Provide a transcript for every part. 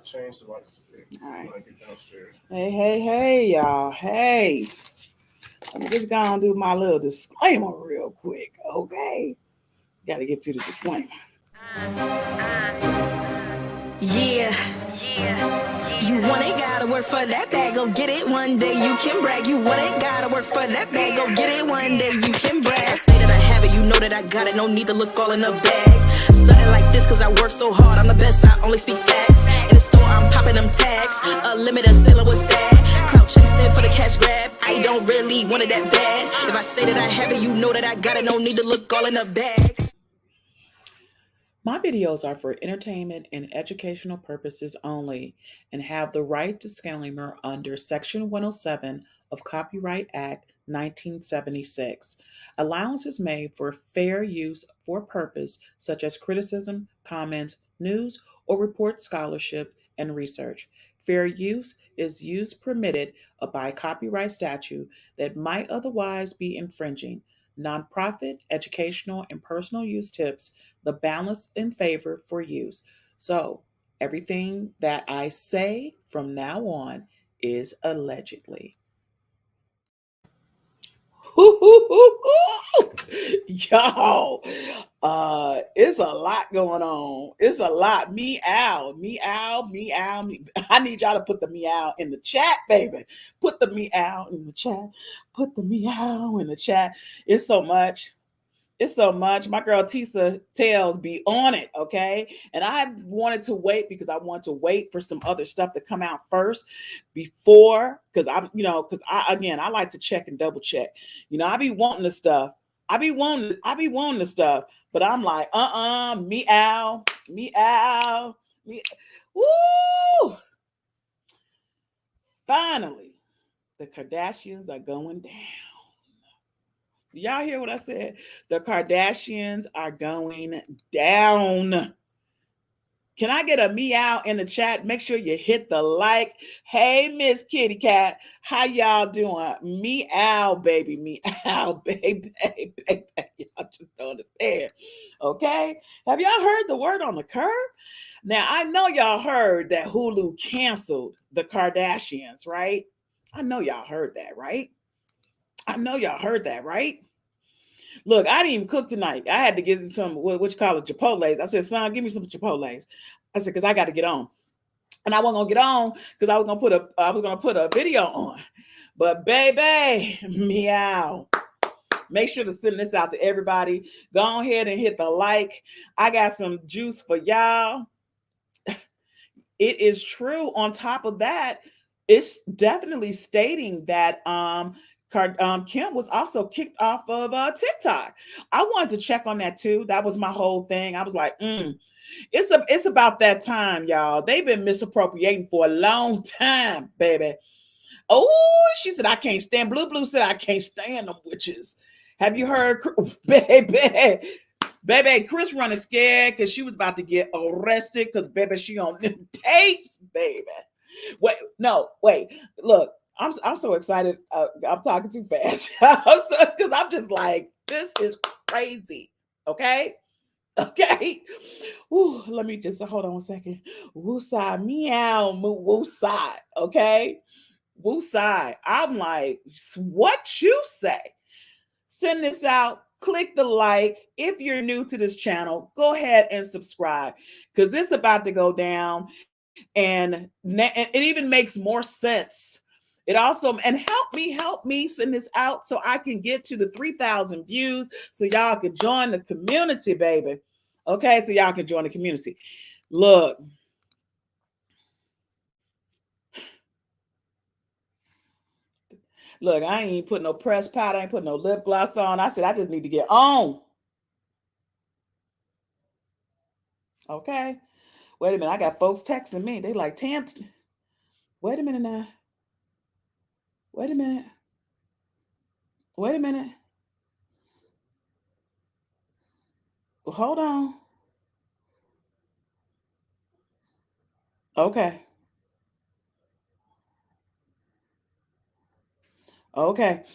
change the lights to pink All right. when I get downstairs. Hey, y'all. Hey. Let me just go and do my little disclaimer real quick, okay? Got to get to the disclaimer. Yeah. You want it, gotta work for that bag, go get it one day, you can brag. You want it, gotta work for that bag, go get it one day, you can brag. I say that I have it, you know that I got it, no need to look all in the bag. Stunting like this cause I work so hard, I'm the best, I only speak facts. In the store, I'm popping them tags, a limited seller, what's that? Clout chasing for the cash grab, I don't really want it that bad. If I say that I have it, you know that I got it, no need to look all in the bag. My videos are for entertainment and educational purposes only and have the right disclaimer under Section 107 of Copyright Act 1976. Allowance is made for fair use for purpose such as criticism, comments, news, or report scholarship and research. Fair use is use permitted by copyright statute that might otherwise be infringing. Nonprofit, educational, and personal use tips the balance in favor for use. So everything that I say from now on is allegedly. Yo, it's a lot going on. It's a lot. Meow, meow, meow, meow. I need y'all to put the meow in the chat, baby. Put the meow in the chat. Put the meow in the chat. It's so much. It's so much. My girl Tisa Tales be on it, okay? And I wanted to wait because I want to wait for some other stuff to come out first before, because because I like to check and double check. I be wanting the stuff. I be wanting the stuff, but I'm like, meow, meow, meow. Woo! Finally, the Kardashians are going down. Y'all hear what I said? The Kardashians are going down. Can I get a meow in the chat? Make sure you hit the like. Hey, Miss Kitty Cat, how y'all doing? Meow, baby, meow, baby, baby. Y'all just don't understand. Okay? Have y'all heard the word on the curb? Now, I know y'all heard that Hulu canceled the Kardashians, right? I know y'all heard that, right? I know y'all heard that, right? Look, I didn't even cook tonight. I had to get some, what you call it, Chipotle's. I said, son, give me some Chipotle's. I said, because I got to get on. And I wasn't going to get on because I was going to put a video on. But baby, meow. Make sure to send this out to everybody. Go ahead and hit the like. I got some juice for y'all. It is true. On top of that, it's definitely stating that Kim was also kicked off of TikTok. I wanted to check on that too. That was my whole thing. I was like, it's about that time, y'all. They've been misappropriating for a long time, baby. Oh, she said, I can't stand. Blue said, I can't stand them witches. Have you heard, baby, Chris running scared because she was about to get arrested because, baby, she on them tapes, baby. Wait. Look, I'm so excited. I'm talking too fast because I'm just like, this is crazy. Okay. Ooh, let me just hold on a second. Woosai, meow, woosai. Okay. Woosai. I'm like, what you say? Send this out. Click the like. If you're new to this channel, go ahead and subscribe because it's about to go down. And it even makes more sense. It also, and help me send this out so I can get to the 3,000 views so y'all can join the community, baby. Okay, so y'all can join the community. Look. Look, I ain't put no pressed powder, I ain't put no lip gloss on. I said, I just need to get on. Okay. Wait a minute, I got folks texting me. They like, Tam, wait a minute now. Wait a minute. Well, hold on. Okay.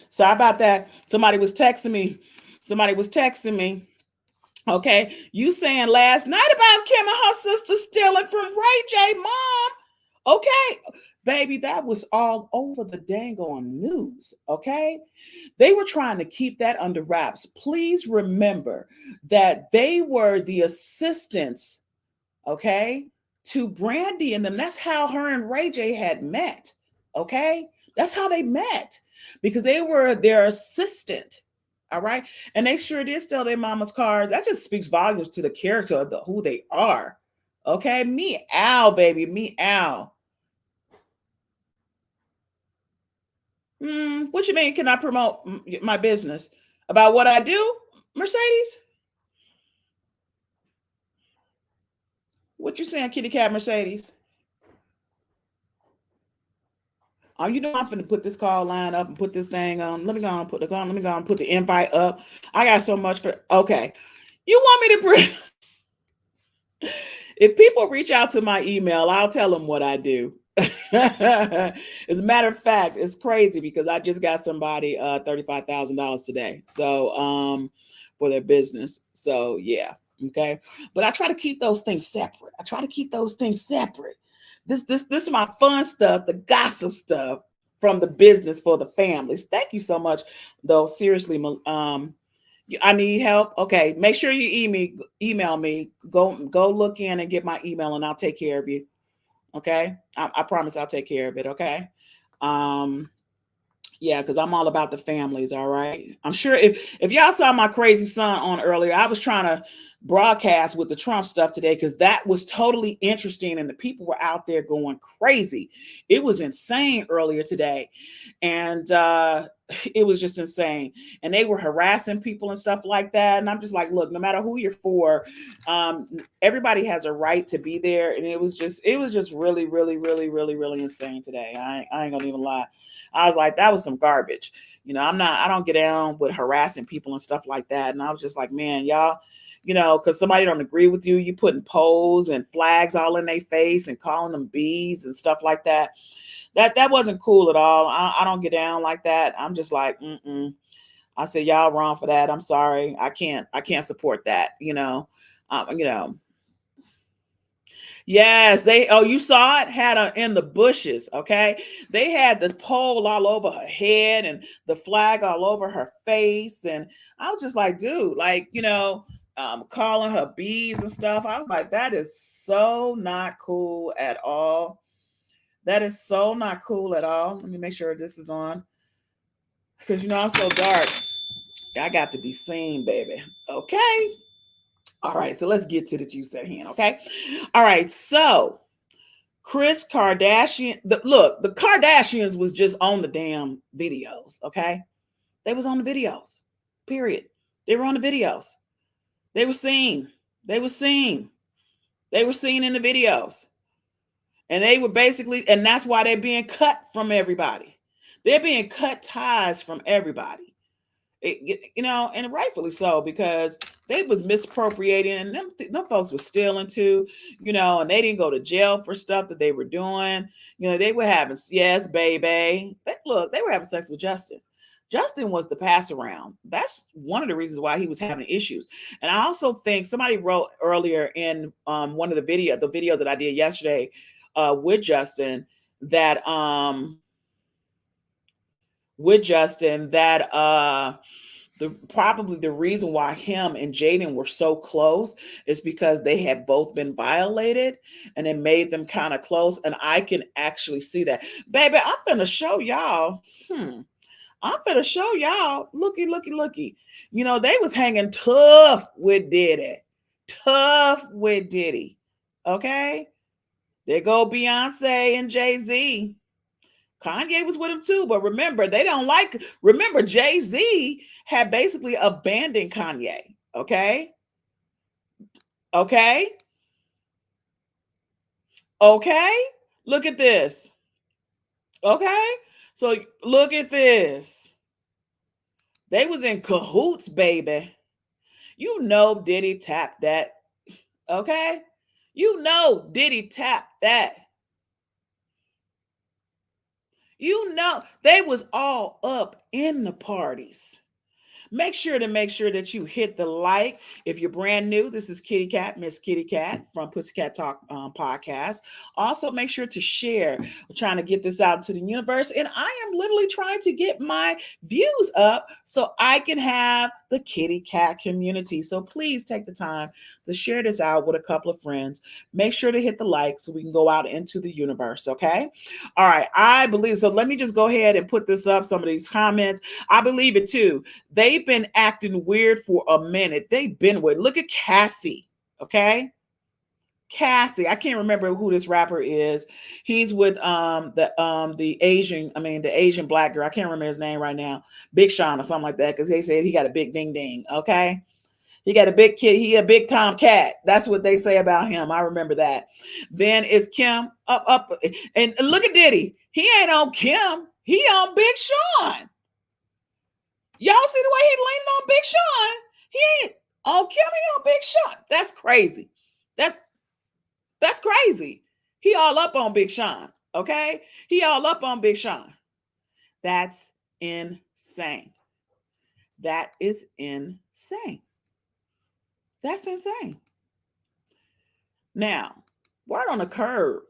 Sorry about that. Somebody was texting me. Okay. You saying last night about Kim and her sister stealing from Ray J mom. Okay, baby, that was all over the dang on news. Okay, they were trying to keep that under wraps. Please remember that they were the assistants, okay, to Brandy and them. That's how her and Ray J had met. Okay, that's how they met because they were their assistant. All right, and they sure did steal their mama's cars. That just speaks volumes to the character of who they are. Okay, meow, baby, meow. What you mean? Can I promote my business about what I do, Mercedes? What you saying, Kitty Cat Mercedes? Oh, you know I'm finna put this call line up and put this thing on. Let me go and put the Let me go and put the invite up. I got so much for. Okay, you want me to bring? If people reach out to my email, I'll tell them what I do. As a matter of fact, it's crazy because I just got somebody $35,000 today. So for their business. So yeah, okay. But I try to keep those things separate. I try to keep those things separate. This is my fun stuff, the gossip stuff from the business for the families. Thank you so much, though. Seriously, I need help. Okay, make sure you email me. Go look in and get my email, and I'll take care of you. Okay, I promise I'll take care of it. Okay, yeah, because I'm all about the families. All right, I'm sure if y'all saw my crazy son on earlier, I was trying to broadcast with the Trump stuff today because that was totally interesting, and the people were out there going crazy. It was insane earlier today, and it was just insane. And they were harassing people and stuff like that. And I'm just like, look, no matter who you're for, everybody has a right to be there. And it was just really, really, really, really, really insane today. I ain't gonna even lie. I was like, that was some garbage. You know, I don't get down with harassing people and stuff like that. And I was just like, man, y'all, you know, because somebody don't agree with you, you putting polls and flags all in their face and calling them bees and stuff like that. That wasn't cool at all. I don't get down like that. I'm just like, I said, y'all wrong for that. I'm sorry. I can't support that. You know. Yes, you saw it, had her in the bushes. Okay. They had the pole all over her head and the flag all over her face. And I was just like, dude, like, calling her bees and stuff. I was like, that is so not cool at all. That is so not cool at all. Let me make sure this is on. Because I'm so dark. I got to be seen, baby. Okay. All right. So let's get to the juice at hand. Okay. All right. So Kris Kardashian, the Kardashians was just on the damn videos. Okay. They was on the videos. Period. They were on the videos. They were seen. They were seen. They were seen in the videos. And they were basically, and that's why they're being cut from everybody. They're being cut ties from everybody. And rightfully so, because they was misappropriating, and them folks were stealing too, and they didn't go to jail for stuff that they were doing. They were having, yes, baby. They were having sex with Justin. Justin was the pass around. That's one of the reasons why he was having issues. And I also think somebody wrote earlier in one of the video that I did yesterday with Justin that probably the reason why him and Jaden were so close is because they had both been violated, and it made them kind of close. And I can actually see that. Baby, I'm gonna show y'all. I'm gonna show y'all. Looky. They was hanging tough with Diddy. Tough with Diddy. Okay? There go Beyonce and Jay-Z. Kanye was with him too, but remember, Jay-Z had basically abandoned Kanye. Okay? Okay? Okay? Look at this. Okay? So look at this. They was in cahoots, baby. Diddy tapped that. Okay? Diddy tapped that. They was all up in the parties. Make sure that you hit the like. If you're brand new, this is Kitty Cat, Miss Kitty Cat from Pussycat Talk podcast. Also, make sure to share. We're trying to get this out into the universe, and I am literally trying to get my views up so I can have the Kitty Cat community. So please take the time to share this out with a couple of friends. Make sure to hit the like so we can go out into the universe. Okay. All right. I believe so. Let me just go ahead and put this up. Some of these comments. I believe it too. They've been acting weird for a minute. They've been weird. Look at Cassie. Okay. Cassie, I can't remember who this rapper is. He's with the Asian black girl. I can't remember his name right now. Big Sean or something like that, because they said he got a big ding ding. Okay. He got a big kid. He a big Tom cat. That's what they say about him. I remember that. Then is Kim up. And look at Diddy. He ain't on Kim. He on Big Sean. Y'all see the way he leaning on Big Sean? He ain't on Kim. He on Big Sean. That's crazy. That's crazy. He all up on Big Sean. Okay? He all up on Big Sean. That's insane. That is insane. That's insane. Now, word on the curb.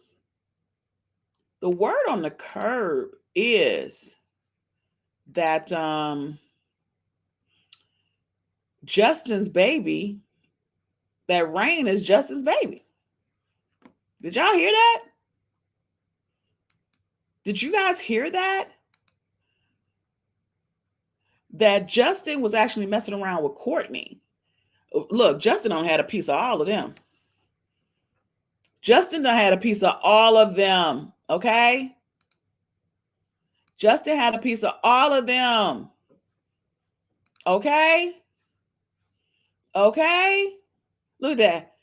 The word on the curb is that Justin's baby, that Rain is Justin's baby. Did y'all hear that? Did you guys hear that? That Justin was actually messing around with Courtney. Look, Justin done had a piece of all of them. Justin done had a piece of all of them. Okay? Justin had a piece of all of them. Okay? Okay? Look at that.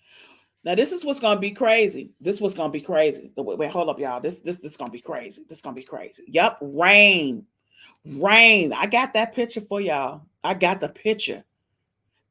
Now, this is what's going to be crazy. This is what's going to be crazy. Wait, hold up, y'all. This is going to be crazy. This is going to be crazy. Yep, Rain. I got that picture for y'all. I got the picture.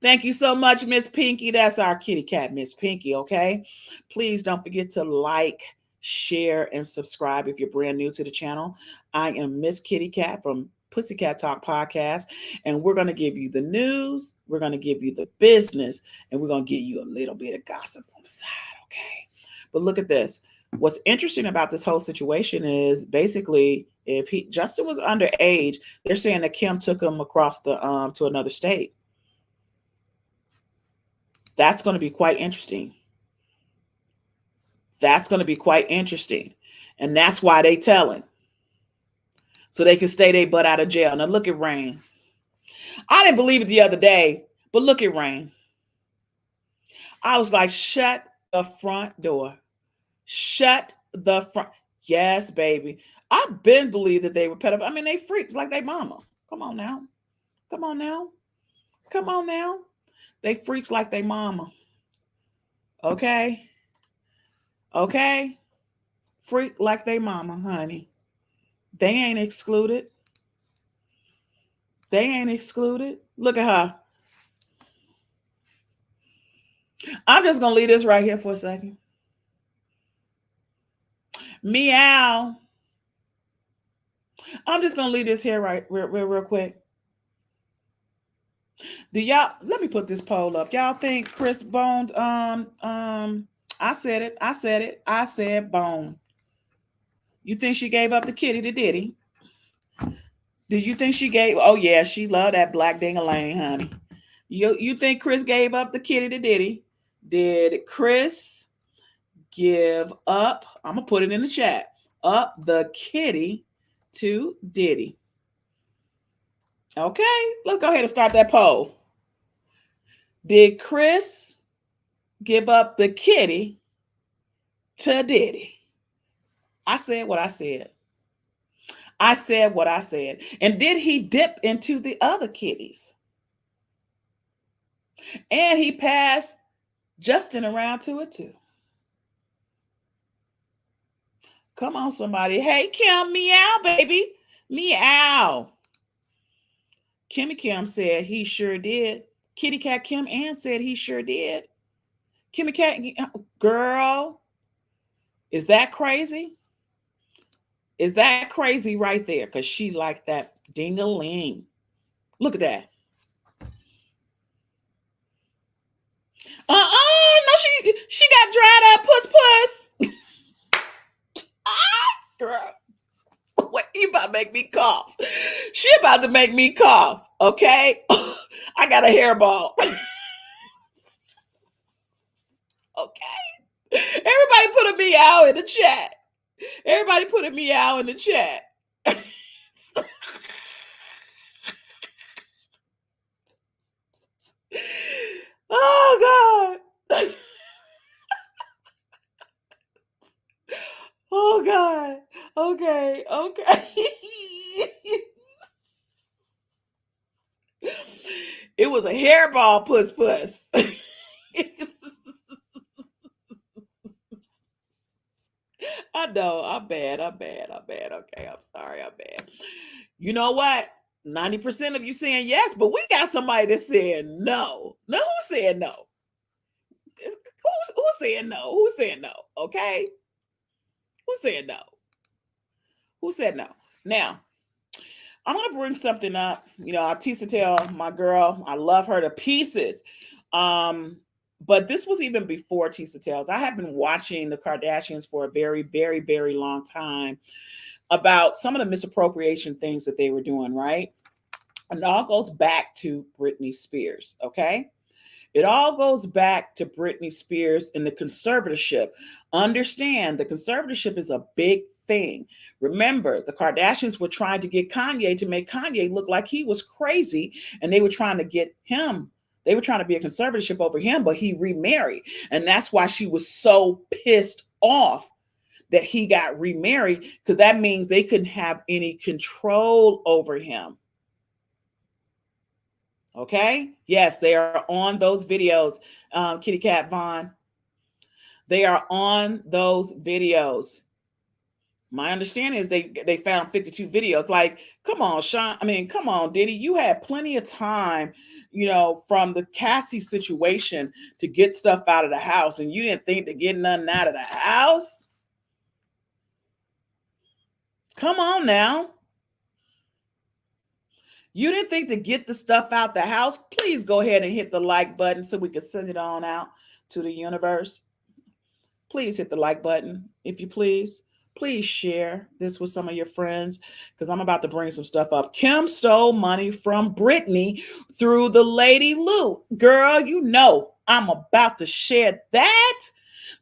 Thank you so much, Miss Pinky. That's our kitty cat, Miss Pinky, okay? Please don't forget to like, share, and subscribe if you're brand new to the channel. I am Miss Kitty Cat from Pussycat Talk podcast, and we're going to give you the news, we're going to give you the business, and we're going to give you a little bit of gossip on the side, okay? But look at this. What's interesting about this whole situation is basically if Justin was underage, they're saying that Kim took him across the to another state. That's going to be quite interesting. That's going to be quite interesting. And that's why they telling. So they can stay their butt out of jail. Now look at Rain. I didn't believe it the other day, but look at Rain. I was like, shut the front door. Shut the front. Yes, baby. I've been believed that they were pedophiles. I mean, they freaks like they mama. Come on now. Come on now. Come on now. They freaks like they mama. Okay? Okay? Freak like they mama, honey. They ain't excluded. They ain't excluded. Look at her. I'm just going to leave this right here for a second. Meow. I'm just going to leave this here real quick. Do y'all, let me put this poll up. Y'all think Chris boned, I said bone. You think she gave up the kitty to Diddy? Do you think she gave, oh yeah, she loved that black ding-a-lang, honey. You think Chris gave up the kitty to Diddy? Did Chris give up, I'm going to put it in the chat, up the kitty to Diddy? Okay, let's go ahead and start that poll. Did Chris give up the kitty to Diddy? I said what I said. I said what I said. And did he dip into the other kitties? And he passed Justin around to it too. Come on, somebody. Hey, Kim, meow, baby. Meow. Kimmy Kim said he sure did. Kitty Cat Kim Ann said he sure did. Kimmy Cat, girl, is that crazy? Is that crazy right there? Because she liked that ding-a-ling. Look at that. No, she got dried up puss. Girl, what you about to make me cough? She about to make me cough. Okay, I got a hairball. Okay, everybody put a meow in the chat. Everybody put a meow in the chat. Oh God. Oh God. Okay. It was a hairball puss. I know. I'm bad. Okay. I'm sorry. I'm bad. You know what? 90% of you saying yes, but we got somebody that said no. No, who said no? Who's saying no? Who's saying no? Okay. Who said no? Who said no? Now, I'm gonna bring something up. You know, Tisa Tell, my girl, I love her to pieces. But this was even before Tisa Tells. I have been watching the Kardashians for a very, very, very long time about some of the misappropriation things that they were doing, right? And it all goes back to Britney Spears, okay? It all goes back to Britney Spears and the conservatorship. Understand the conservatorship is a big thing. Remember, the Kardashians were trying to get Kanye to make Kanye look like he was crazy, and they were trying to get him. They were trying to be a conservatorship over him, but he remarried. And that's why she was so pissed off that he got remarried, because that means they couldn't have any control over him. Okay. Yes, they are on those videos. Kitty Cat Vaughn. They are on those videos. My understanding is they found 52 videos. Like, come on, Sean. I mean, come on, Diddy. You had plenty of time, you know, from the Cassie situation to get stuff out of the house, and you didn't think to get nothing out of the house. Come on now. You didn't think to get the stuff out the house? Please go ahead and hit the like button so we can send it on out to the universe. Please hit the like button, if you please. Please share this with some of your friends, because I'm about to bring some stuff up. Kim stole money from Britney through the Lady Lou. Girl, you know I'm about to share that.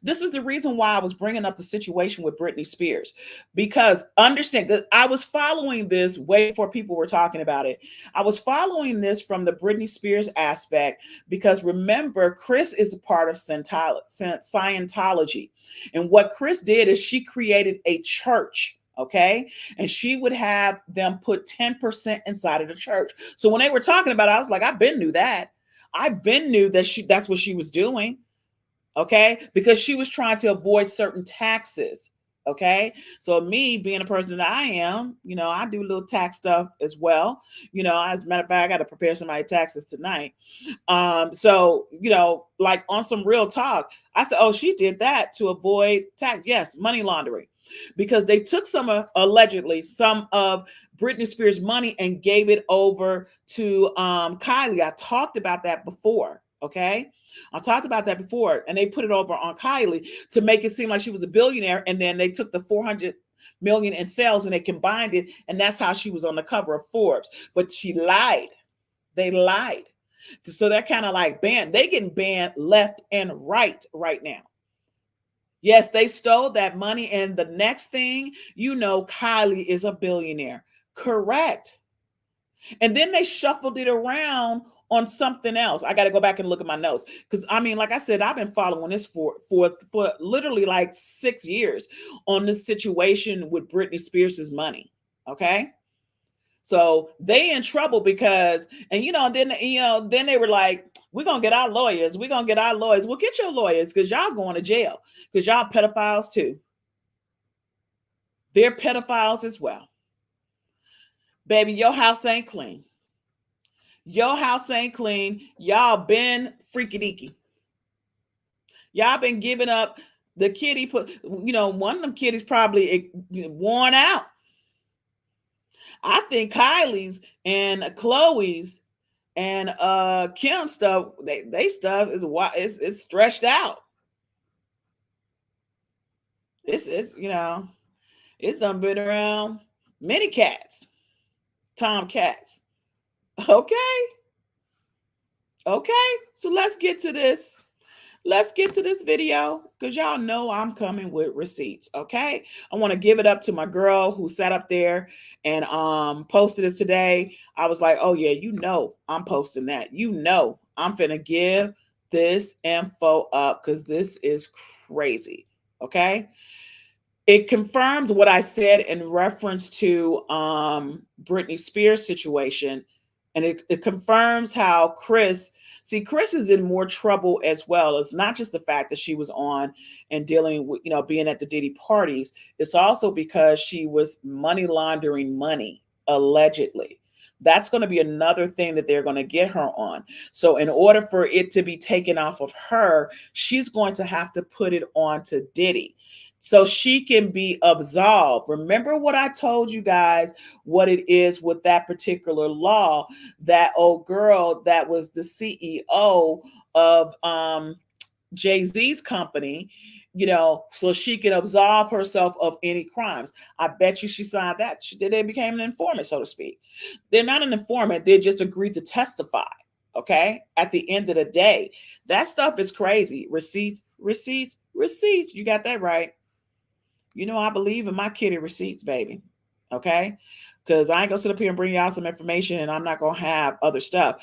This is the reason why I was bringing up the situation with Britney Spears, because understand that I was following this way before people were talking about it. I was following this from the Britney Spears aspect, because remember, Chris is a part of Scientology. And what Chris did is she created a church. Okay. And she would have them put 10% inside of the church. So when they were talking about it, I was like, I've been knew that. I've been knew that that's what she was doing. Okay, because she was trying to avoid certain taxes. Okay, so me being a person that I am, you know, I do a little tax stuff as well. You know, as a matter of fact, I got to prepare some of my taxes tonight. So, you know, like on some real talk, I said, oh, she did that to avoid tax. Yes, money laundering, because they took allegedly some of Britney Spears' money and gave it over to Kylie. I talked about that before. Okay. I talked about that before, and they put it over on Kylie to make it seem like she was a billionaire. And then they took the 400 million in sales and they combined it. And that's how she was on the cover of Forbes. But she lied. They lied. So they're kind of like banned. They getting banned left and right now. Yes, they stole that money. And the next thing you know, Kylie is a billionaire. Correct. And then they shuffled it around on something else. I got to go back and look at my notes, because I mean, like I said, I've been following this for literally like 6 years on this situation with Britney Spears's money. Okay, so they in trouble because, and then they were like, we're gonna get our lawyers. We're gonna get our lawyers. Well, get your lawyers, because y'all going to jail, because y'all pedophiles too. They're pedophiles as well. Baby, your house ain't clean. Your house ain't clean. Y'all been freaky deaky. Y'all been giving up. The kitty one of them kitties probably worn out. I think Kylie's and Chloe's And Kim stuff, they stuff is stretched out. It's it's done been around many cats, Tom cats. Okay. Okay. So let's get to this. Let's get to this video because y'all know I'm coming with receipts. Okay. I want to give it up to my girl who sat up there and posted this today. I was like, oh yeah, I'm posting that. I'm finna give this info up because this is crazy. Okay. It confirmed what I said in reference to Britney Spears situation. And it confirms how Chris is in more trouble as well. It's not just the fact that she was on and dealing with, being at the Diddy parties. It's also because she was money laundering money, allegedly. That's going to be another thing that they're going to get her on. So in order for it to be taken off of her, she's going to have to put it on to Diddy, so she can be absolved. Remember what I told you guys, what it is with that particular law, that old girl that was the CEO of Jay-Z's company, so she can absolve herself of any crimes. I bet you she signed that. They became an informant, so to speak. They're not an informant. They just agreed to testify. Okay. At the end of the day, that stuff is crazy. Receipts. You got that right. I believe in my kitty receipts, baby. Okay. Because I ain't gonna sit up here and bring y'all some information and I'm not gonna have other stuff.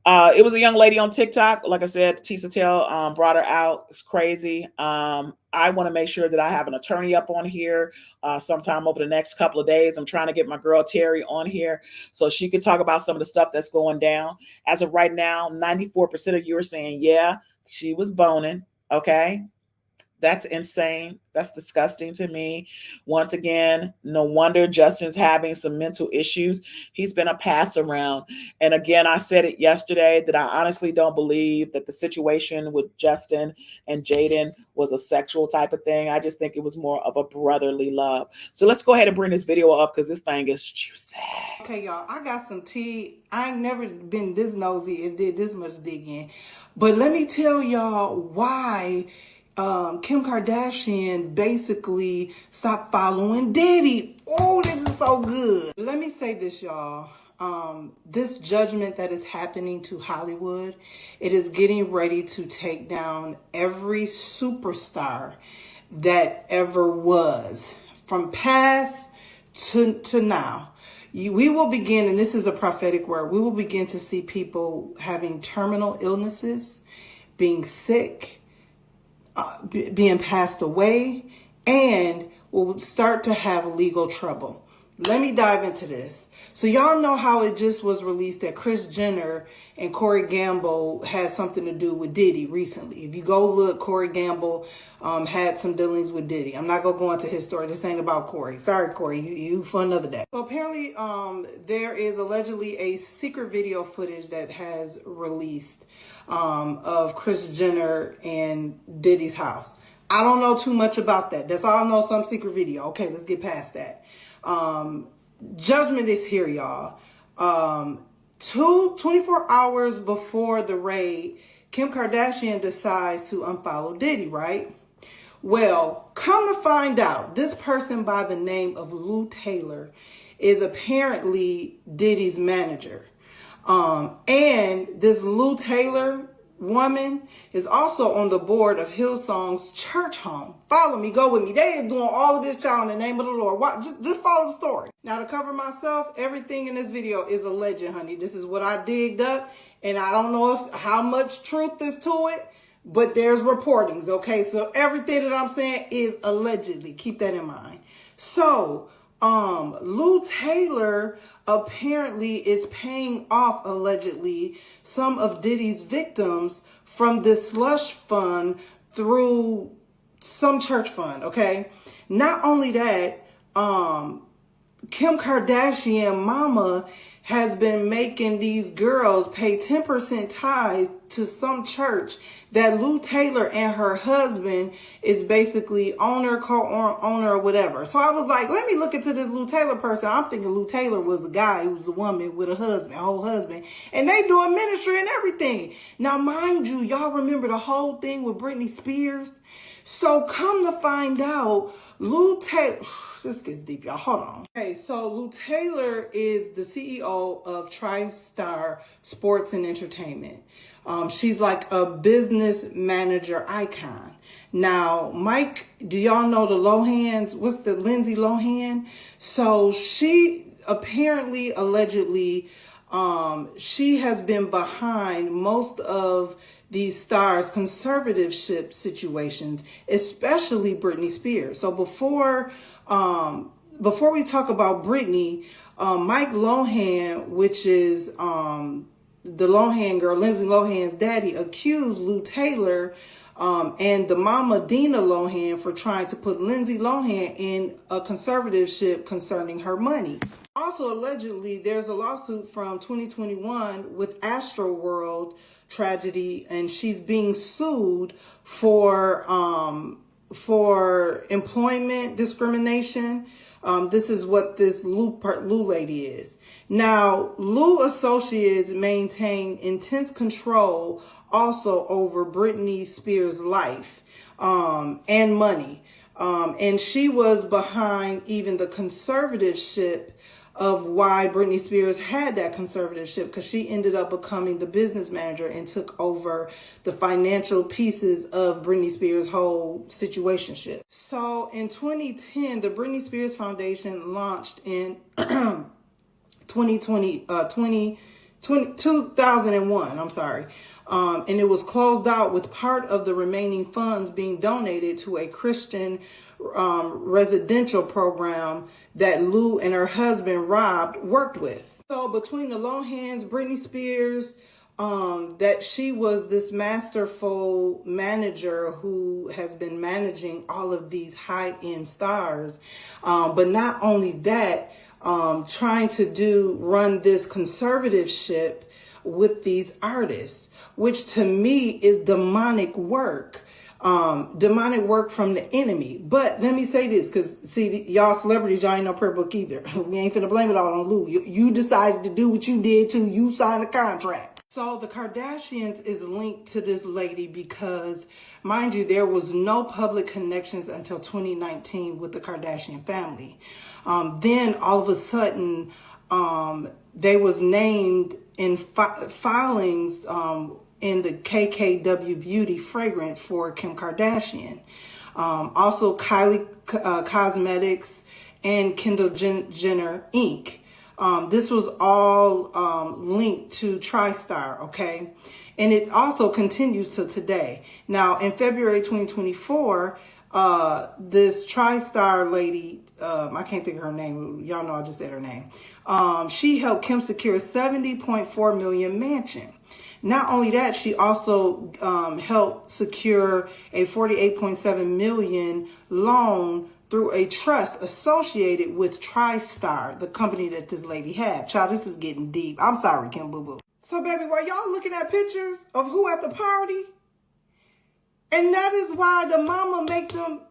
It was a young lady on TikTok. Like I said, Tisa Tell brought her out. It's crazy. I want to make sure that I have an attorney up on here sometime over the next couple of days. I'm trying to get my girl Terry on here so she can talk about some of the stuff that's going down. As of right now, 94% of you are saying, yeah, she was boning. Okay. That's insane. That's disgusting to me. Once again, no wonder Justin's having some mental issues. He's been a pass around. And again, I said it yesterday that I honestly don't believe that the situation with Justin and Jaden was a sexual type of thing. I just think it was more of a brotherly love. So let's go ahead and bring this video up because this thing is juicy. Okay, y'all, I got some tea. I ain't never been this nosy and did this much digging. But let me tell y'all why Kim Kardashian basically stopped following Diddy. Oh, this is so good. Let me say this, y'all. This judgment that is happening to Hollywood, it is getting ready to take down every superstar that ever was, from past to now. We will begin, and this is a prophetic word, we will begin to see people having terminal illnesses, being sick, being passed away, and will start to have legal trouble. Let me dive into this. So y'all know how it just was released that Kris Jenner and Corey Gamble had something to do with Diddy recently. If you go look, Corey Gamble had some dealings with Diddy. I'm not going to go into his story. This ain't about Corey. Sorry, Corey. You for another day. So apparently there is allegedly a secret video footage that has released of Kris Jenner and Diddy's house. I don't know too much about that. That's all I know, some secret video. Okay, let's get past that. Judgment is here, y'all. 24 hours before the raid, Kim Kardashian decides to unfollow Diddy, right? Well, come to find out, this person by the name of Lou Taylor is apparently Diddy's manager. And this Lou Taylor woman is also on the board of Hillsong's church home. Follow me, go with me. They are doing all of this, child, in the name of the Lord. Just follow the story. Now, to cover myself, everything in this video is alleged, honey. This is what I digged up, and I don't know how much truth is to it, but there's reportings, okay? So everything that I'm saying is allegedly. Keep that in mind. So, Lou Taylor apparently is paying off, allegedly, some of Diddy's victims from this slush fund through some church fund, okay? Not only that, Kim Kardashian mama has been making these girls pay 10% tithes to some church that Lou Taylor and her husband is basically owner, co-owner, or whatever. So I was like, let me look into this Lou Taylor person. I'm thinking Lou Taylor was a guy who was a woman with a husband, a whole husband, and they doing ministry and everything. Now, mind you, y'all remember the whole thing with Britney Spears? So come to find out, Lou Taylor, this gets deep, y'all. Hold on. Okay, so Lou Taylor is the CEO of TriStar Sports and Entertainment. She's like a business manager icon. Now, Mike, do y'all know the Lohans? What's the Lindsay Lohan? So she apparently, allegedly, she has been behind most of these stars' conservatorship situations, especially Britney Spears. So before we talk about Britney, Mike Lohan, which is the Lohan girl, Lindsay Lohan's daddy, accused Lou Taylor and the mama Dina Lohan for trying to put Lindsay Lohan in a conservatorship concerning her money. Also, allegedly, there's a lawsuit from 2021 with Astroworld tragedy, and she's being sued for employment discrimination. This is what this Lou lady is. Now, Lou Associates maintain intense control also over Britney Spears' life and money. And she was behind even the conservatorship of why Britney Spears had that conservatorship, because she ended up becoming the business manager and took over the financial pieces of Britney Spears' whole situationship. So in 2010, the Britney Spears Foundation launched in 2001, I'm sorry. And it was closed out with part of the remaining funds being donated to a Christian residential program that Lou and her husband Rob worked with. So between the Lohans, Britney Spears, that she was this masterful manager who has been managing all of these high-end stars. But not only that, trying to run this conservatorship with these artists, which to me is demonic work. Demonic work from the enemy. But let me say this, because see, y'all celebrities, y'all ain't no prayer book either. We ain't finna blame it all on Lou. You decided to do what you did too. You signed a contract. So the Kardashians is linked to this lady because, mind you, there was no public connections until 2019 with the Kardashian family. Then all of a sudden, they was named in filings in the KKW Beauty fragrance for Kim Kardashian. Also Kylie Cosmetics and Kendall Jenner Inc. This was all linked to TriStar, okay? And it also continues to today. Now, in February 2024, this TriStar lady, I can't think of her name. Y'all know I just said her name. She helped Kim secure $70.4 million mansion. Not only that, she also helped secure a $48.7 million loan through a trust associated with TriStar, the company that this lady had. Child, this is getting deep. I'm sorry, Kim Boo Boo. So, baby, while y'all looking at pictures of who at the party, and that is why the mama make them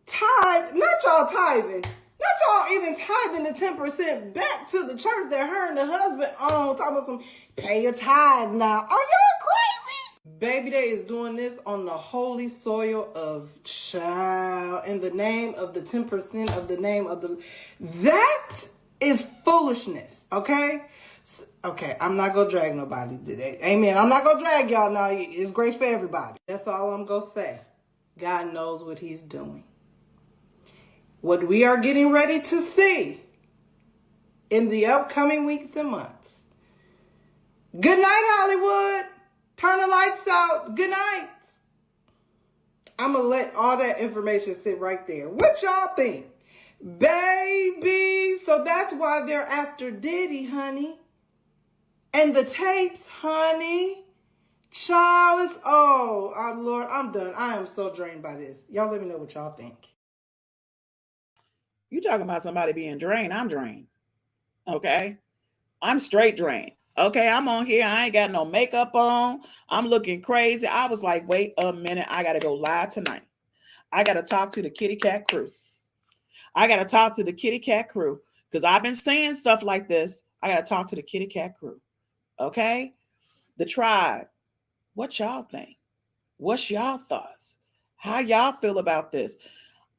tithe, not y'all tithing, not y'all even tithing the 10% back to the church that her and the husband talking about some pay a tithe now. Are y'all crazy? Baby, they is doing this on the holy soil of child in the name of the 10% of the name of the... That is foolishness, okay? Okay, I'm not going to drag nobody today. Amen. I'm not going to drag y'all now. It's grace for everybody. That's all I'm going to say. God knows what he's doing. What we are getting ready to see in the upcoming weeks and months. Good night, Hollywood. Turn the lights out. Good night. I'm going to let all that information sit right there. What y'all think? Baby. So that's why they're after Diddy, honey. And the tapes, honey. Child, it's, oh, Lord, I'm done. I am so drained by this. Y'all let me know what y'all think. You talking about somebody being drained? I'm drained. Okay. I'm straight drained. Okay, I'm on here. I ain't got no makeup on. I'm looking crazy. I was like, wait a minute. I got to go live tonight. I got to talk to the kitty cat crew. I got to talk to the kitty cat crew because I've been saying stuff like this. I got to talk to the kitty cat crew. Okay? The tribe. What y'all think? What's y'all thoughts? How y'all feel about this?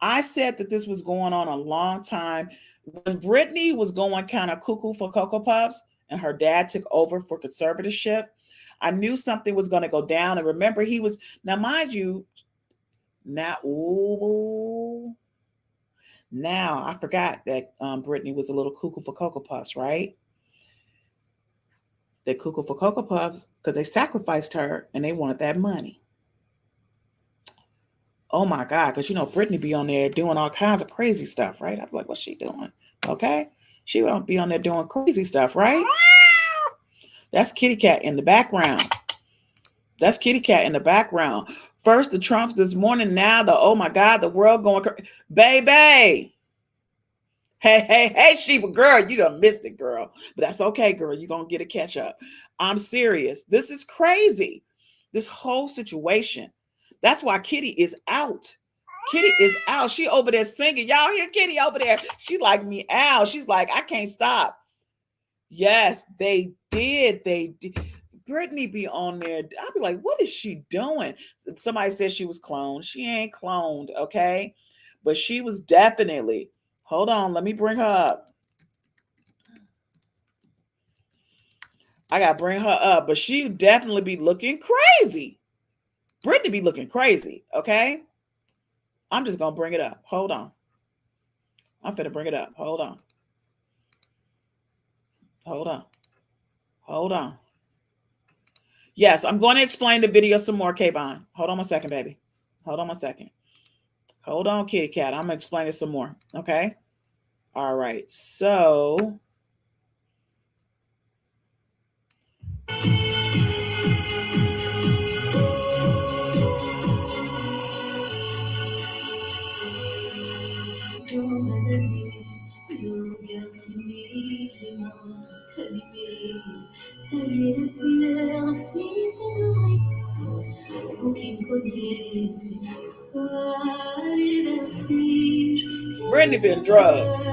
I said that this was going on a long time. When Britney was going kind of cuckoo for Cocoa Puffs and her dad took over for conservatorship, I knew something was going to go down. And remember, he was, now mind you, now, ooh, now I forgot that Britney was a little cuckoo for Cocoa Puffs, right? They cuckoo for Cocoa Puffs because they sacrificed her and they wanted that money. Oh my God, because you know Britney be on there doing all kinds of crazy stuff, right? I'm like, what's she doing? Okay. She won't be on there doing crazy stuff, right? That's kitty cat in the background. That's kitty cat in the background. First the Trumps this morning, now the oh my God, the world going crazy. Baby. Hey, Sheba, girl, you done missed it, girl. But that's okay, girl. You're going to get a catch up. I'm serious. This is crazy. This whole situation. That's why Kitty is out. Kitty is out. She over there singing. Y'all hear Kitty over there? She like me out. She's like, I can't stop. Yes, they did. They did. Britney be on there. I'll be like, what is she doing? Somebody said she was cloned. She ain't cloned, okay? But she was definitely, hold on, let me bring her up. I got to bring her up, but she definitely be looking crazy. Britney be looking crazy, okay? I'm just going to bring it up. Hold on. I'm finna bring it up. Hold on. Hold on. Hold on. Yes, I'm going to explain the video some more, Kayvon. Hold on a second, baby. Hold on a second. Hold on, kitty cat. I'm going to explain it some more, okay? All right, so... Britney been drugged.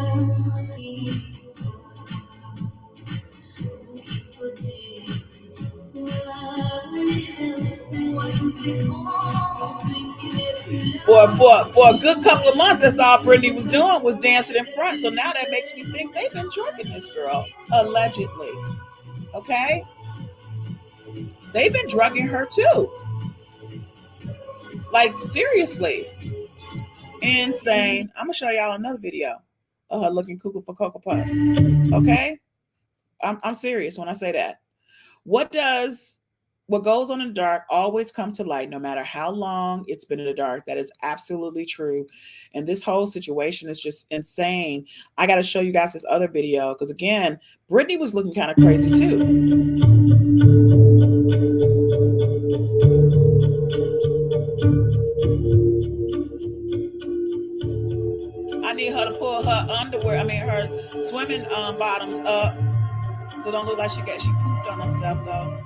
For a good couple of months, that's all Britney was doing was dancing in front. So now that makes me think they've been drugging this girl, allegedly. Okay? They've been drugging her too. Like, seriously. Insane. I'm going to show y'all another video of her looking cuckoo for Cocoa Puffs. Okay? I'm serious when I say that. What goes on in the dark always come to light, no matter how long it's been in the dark. That is absolutely true. And this whole situation is just insane. I got to show you guys this other video because, again, Britney was looking kind of crazy too. I need her to pull her her swimming bottoms up. So don't look like she pooped on herself though.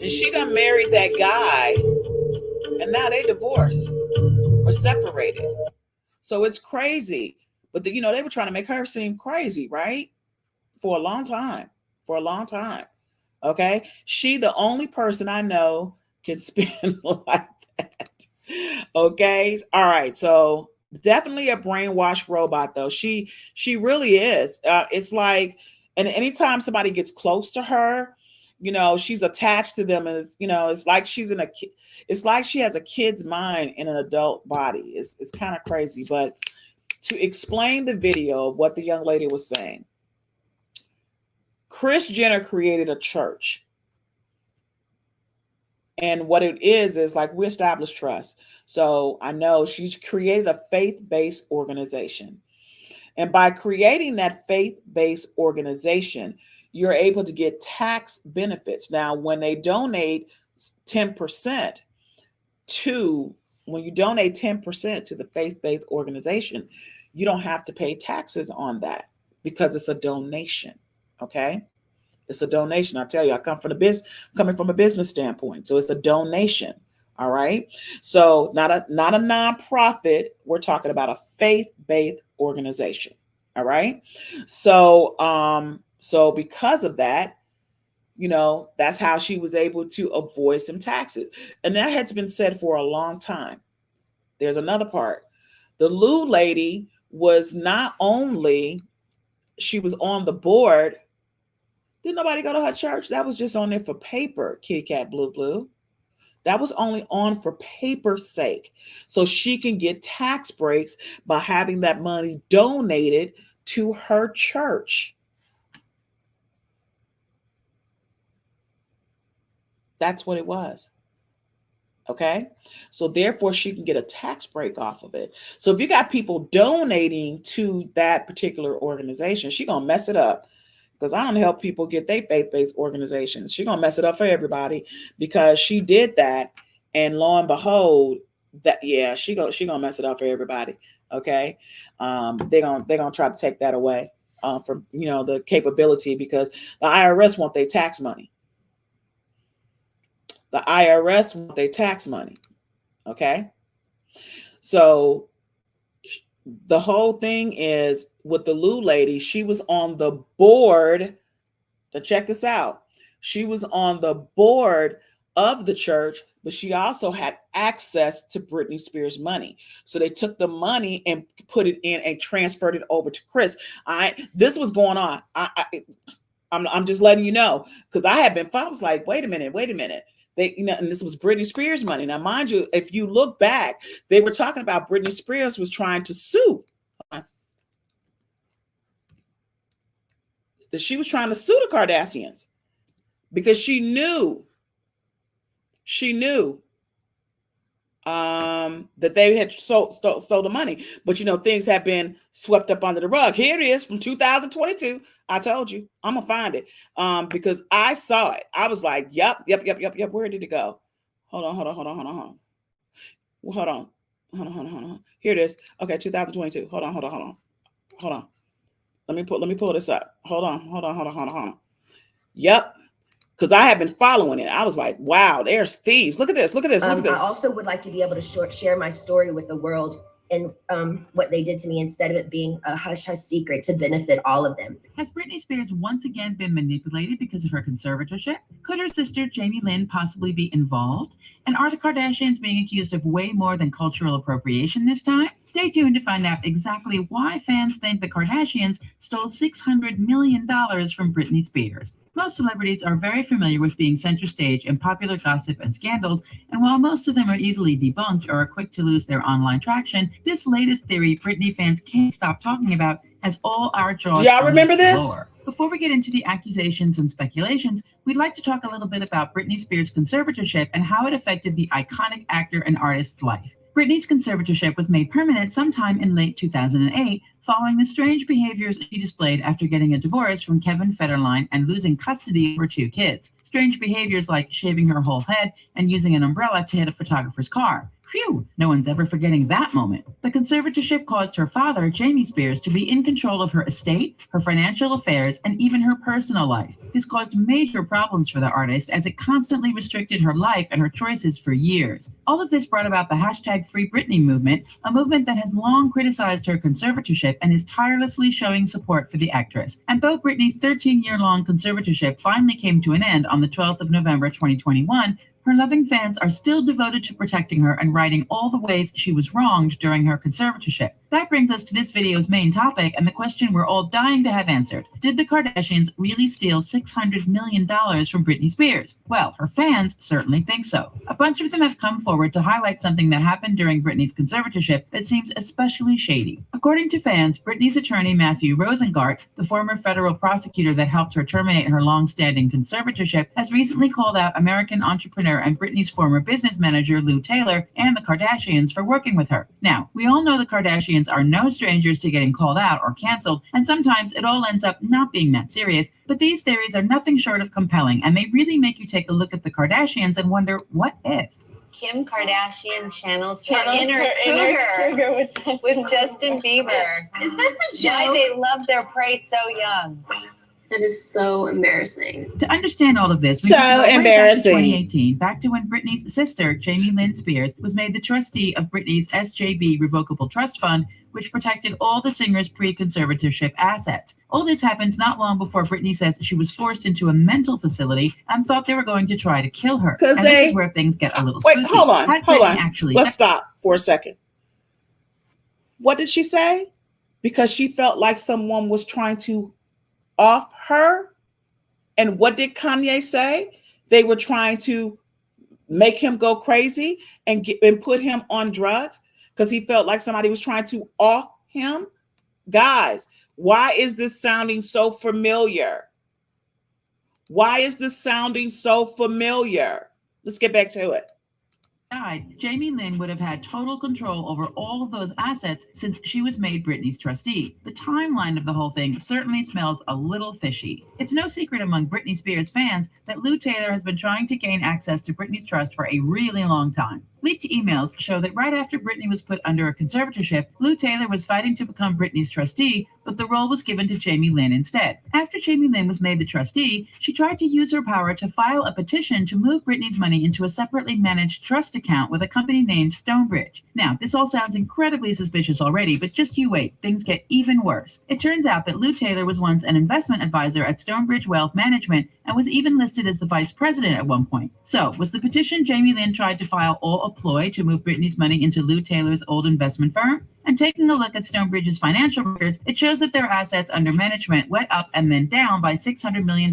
And she done married that guy. And now they divorced or separated. So it's crazy. But they were trying to make her seem crazy, right? For a long time. Okay? She the only person I know can spin like that. Okay? All right. So definitely a brainwashed robot though. She really is. It's like, and anytime somebody gets close to her, she's attached to them as, it's like it's like she has a kid's mind in an adult body. It's kind of crazy. But to explain the video of what the young lady was saying, Kris Jenner created a church. And what it is like we establish trust. So I know she's created a faith-based organization. And by creating that faith-based organization, you're able to get tax benefits. Now, when they donate 10% when you donate 10% to the faith-based organization, you don't have to pay taxes on that because it's a donation. Okay. It's a donation. I tell you, I come from coming from a business standpoint. So it's a donation. All right. So not a nonprofit. We're talking about a faith-based organization. All right. So, so because of that, you know, that's how she was able to avoid some taxes. And that has been said for a long time. There's another part. The Lou lady was not only, she was on the board. Didn't nobody go to her church? That was just on there for paper, Kitty Cat Blue Blue. That was only on for paper's sake. So she can get tax breaks by having that money donated to her church. That's what it was. Okay. So therefore she can get a tax break off of it. So if you got people donating to that particular organization, she's going to mess it up. Because I don't help people get their faith-based organizations. She's gonna mess it up for everybody because she did that, and lo and behold, that she gonna mess it up for everybody. Okay, they're gonna try to take that away from the capability, because the IRS want their tax money. The IRS want their tax money. Okay, so the whole thing is with the Lou lady, she was on the board. To check this out, she was on the board of the church, but she also had access to Britney Spears' money. So they took the money and put it in and transferred it over to Chris. This was going on. I'm just letting you know, because I was like, wait a minute. And this was Britney Spears' money. Now, mind you, if you look back, they were talking about Britney Spears was trying to sue. That she was trying to sue the Kardashians because she knew that they had stole the money. But things have been swept up under the rug. Here it is from 2022. I told you I'm gonna find it because I saw it. I was like, yep. Where did it go? Hold on. Here it is. Okay, 2022. Hold on. Let me pull this up. Hold on. Yep. Because I have been following it. I was like, wow, there's thieves. Look at this. I also would like to be able to share my story with the world and what they did to me, instead of it being a hush-hush secret to benefit all of them. Has Britney Spears once again been manipulated because of her conservatorship? Could her sister Jamie Lynn possibly be involved? And are the Kardashians being accused of way more than cultural appropriation this time? Stay tuned to find out exactly why fans think the Kardashians stole $600 million from Britney Spears. Most celebrities are very familiar with being center stage in popular gossip and scandals, and while most of them are easily debunked or are quick to lose their online traction, this latest theory Britney fans can't stop talking about has all our jaws. Do y'all remember this? Before we get into the accusations and speculations, we'd like to talk a little bit about Britney Spears' conservatorship and how it affected the iconic actor and artist's life. Britney's conservatorship was made permanent sometime in late 2008, following the strange behaviors she displayed after getting a divorce from Kevin Federline and losing custody of her 2 kids. Strange behaviors like shaving her whole head and using an umbrella to hit a photographer's car. Phew, no one's ever forgetting that moment. The conservatorship caused her father, Jamie Spears, to be in control of her estate, her financial affairs, and even her personal life. This caused major problems for the artist as it constantly restricted her life and her choices for years. All of this brought about the hashtag Free Britney movement, a movement that has long criticized her conservatorship and is tirelessly showing support for the actress. And though Britney's 13-year-long conservatorship finally came to an end on the 12th of November 2021, her loving fans are still devoted to protecting her and righting all the ways she was wronged during her conservatorship. That brings us to this video's main topic and the question we're all dying to have answered. Did the Kardashians really steal $600 million from Britney Spears? Well, her fans certainly think so. A bunch of them have come forward to highlight something that happened during Britney's conservatorship that seems especially shady. According to fans, Britney's attorney Matthew Rosengart, the former federal prosecutor that helped her terminate her long-standing conservatorship, has recently called out American entrepreneur and Britney's former business manager Lou Taylor and the Kardashians for working with her. Now, we all know the Kardashians are no strangers to getting called out or canceled, and sometimes it all ends up not being that serious, but these theories are nothing short of compelling, and they really make you take a look at the Kardashians and wonder, what if? Kim Kardashian channels her inner cougar with Justin Bieber. Is this a joke? Why they love their prey so young. That is so embarrassing. To understand all of this, we So need to go way back to embarrassing. 2018, back to when Britney's sister, Jamie Lynn Spears, was made the trustee of Britney's SJB Revocable Trust Fund, which protected all the singer's pre-conservatorship assets. All this happened not long before Britney says she was forced into a mental facility and thought they were going to try to kill her. And this is where things get a little spooky. Hold on. Actually, let's stop for a second. What did she say? Because she felt like someone was trying to off her. And what did Kanye say? They were trying to make him go crazy and put him on drugs because he felt like somebody was trying to off him. Guys, why is this sounding so familiar? Why is this sounding so familiar? Let's get back to it. Died, Jamie Lynn would have had total control over all of those assets since she was made Britney's trustee. The timeline of the whole thing certainly smells a little fishy. It's no secret among Britney Spears fans that Lou Taylor has been trying to gain access to Britney's trust for a really long time. Leaked emails show that right after Britney was put under a conservatorship, Lou Taylor was fighting to become Britney's trustee, but the role was given to Jamie Lynn instead. After Jamie Lynn was made the trustee, she tried to use her power to file a petition to move Britney's money into a separately managed trust account with a company named Stonebridge. Now, this all sounds incredibly suspicious already, but just you wait, things get even worse. It turns out that Lou Taylor was once an investment advisor at Stonebridge Wealth Management and was even listed as the vice president at one point. So, was the petition Jamie Lynn tried to file all a ploy to move Britney's money into Lou Taylor's old investment firm? And taking a look at Stonebridge's financial records, it shows that their assets under management went up and then down by $600 million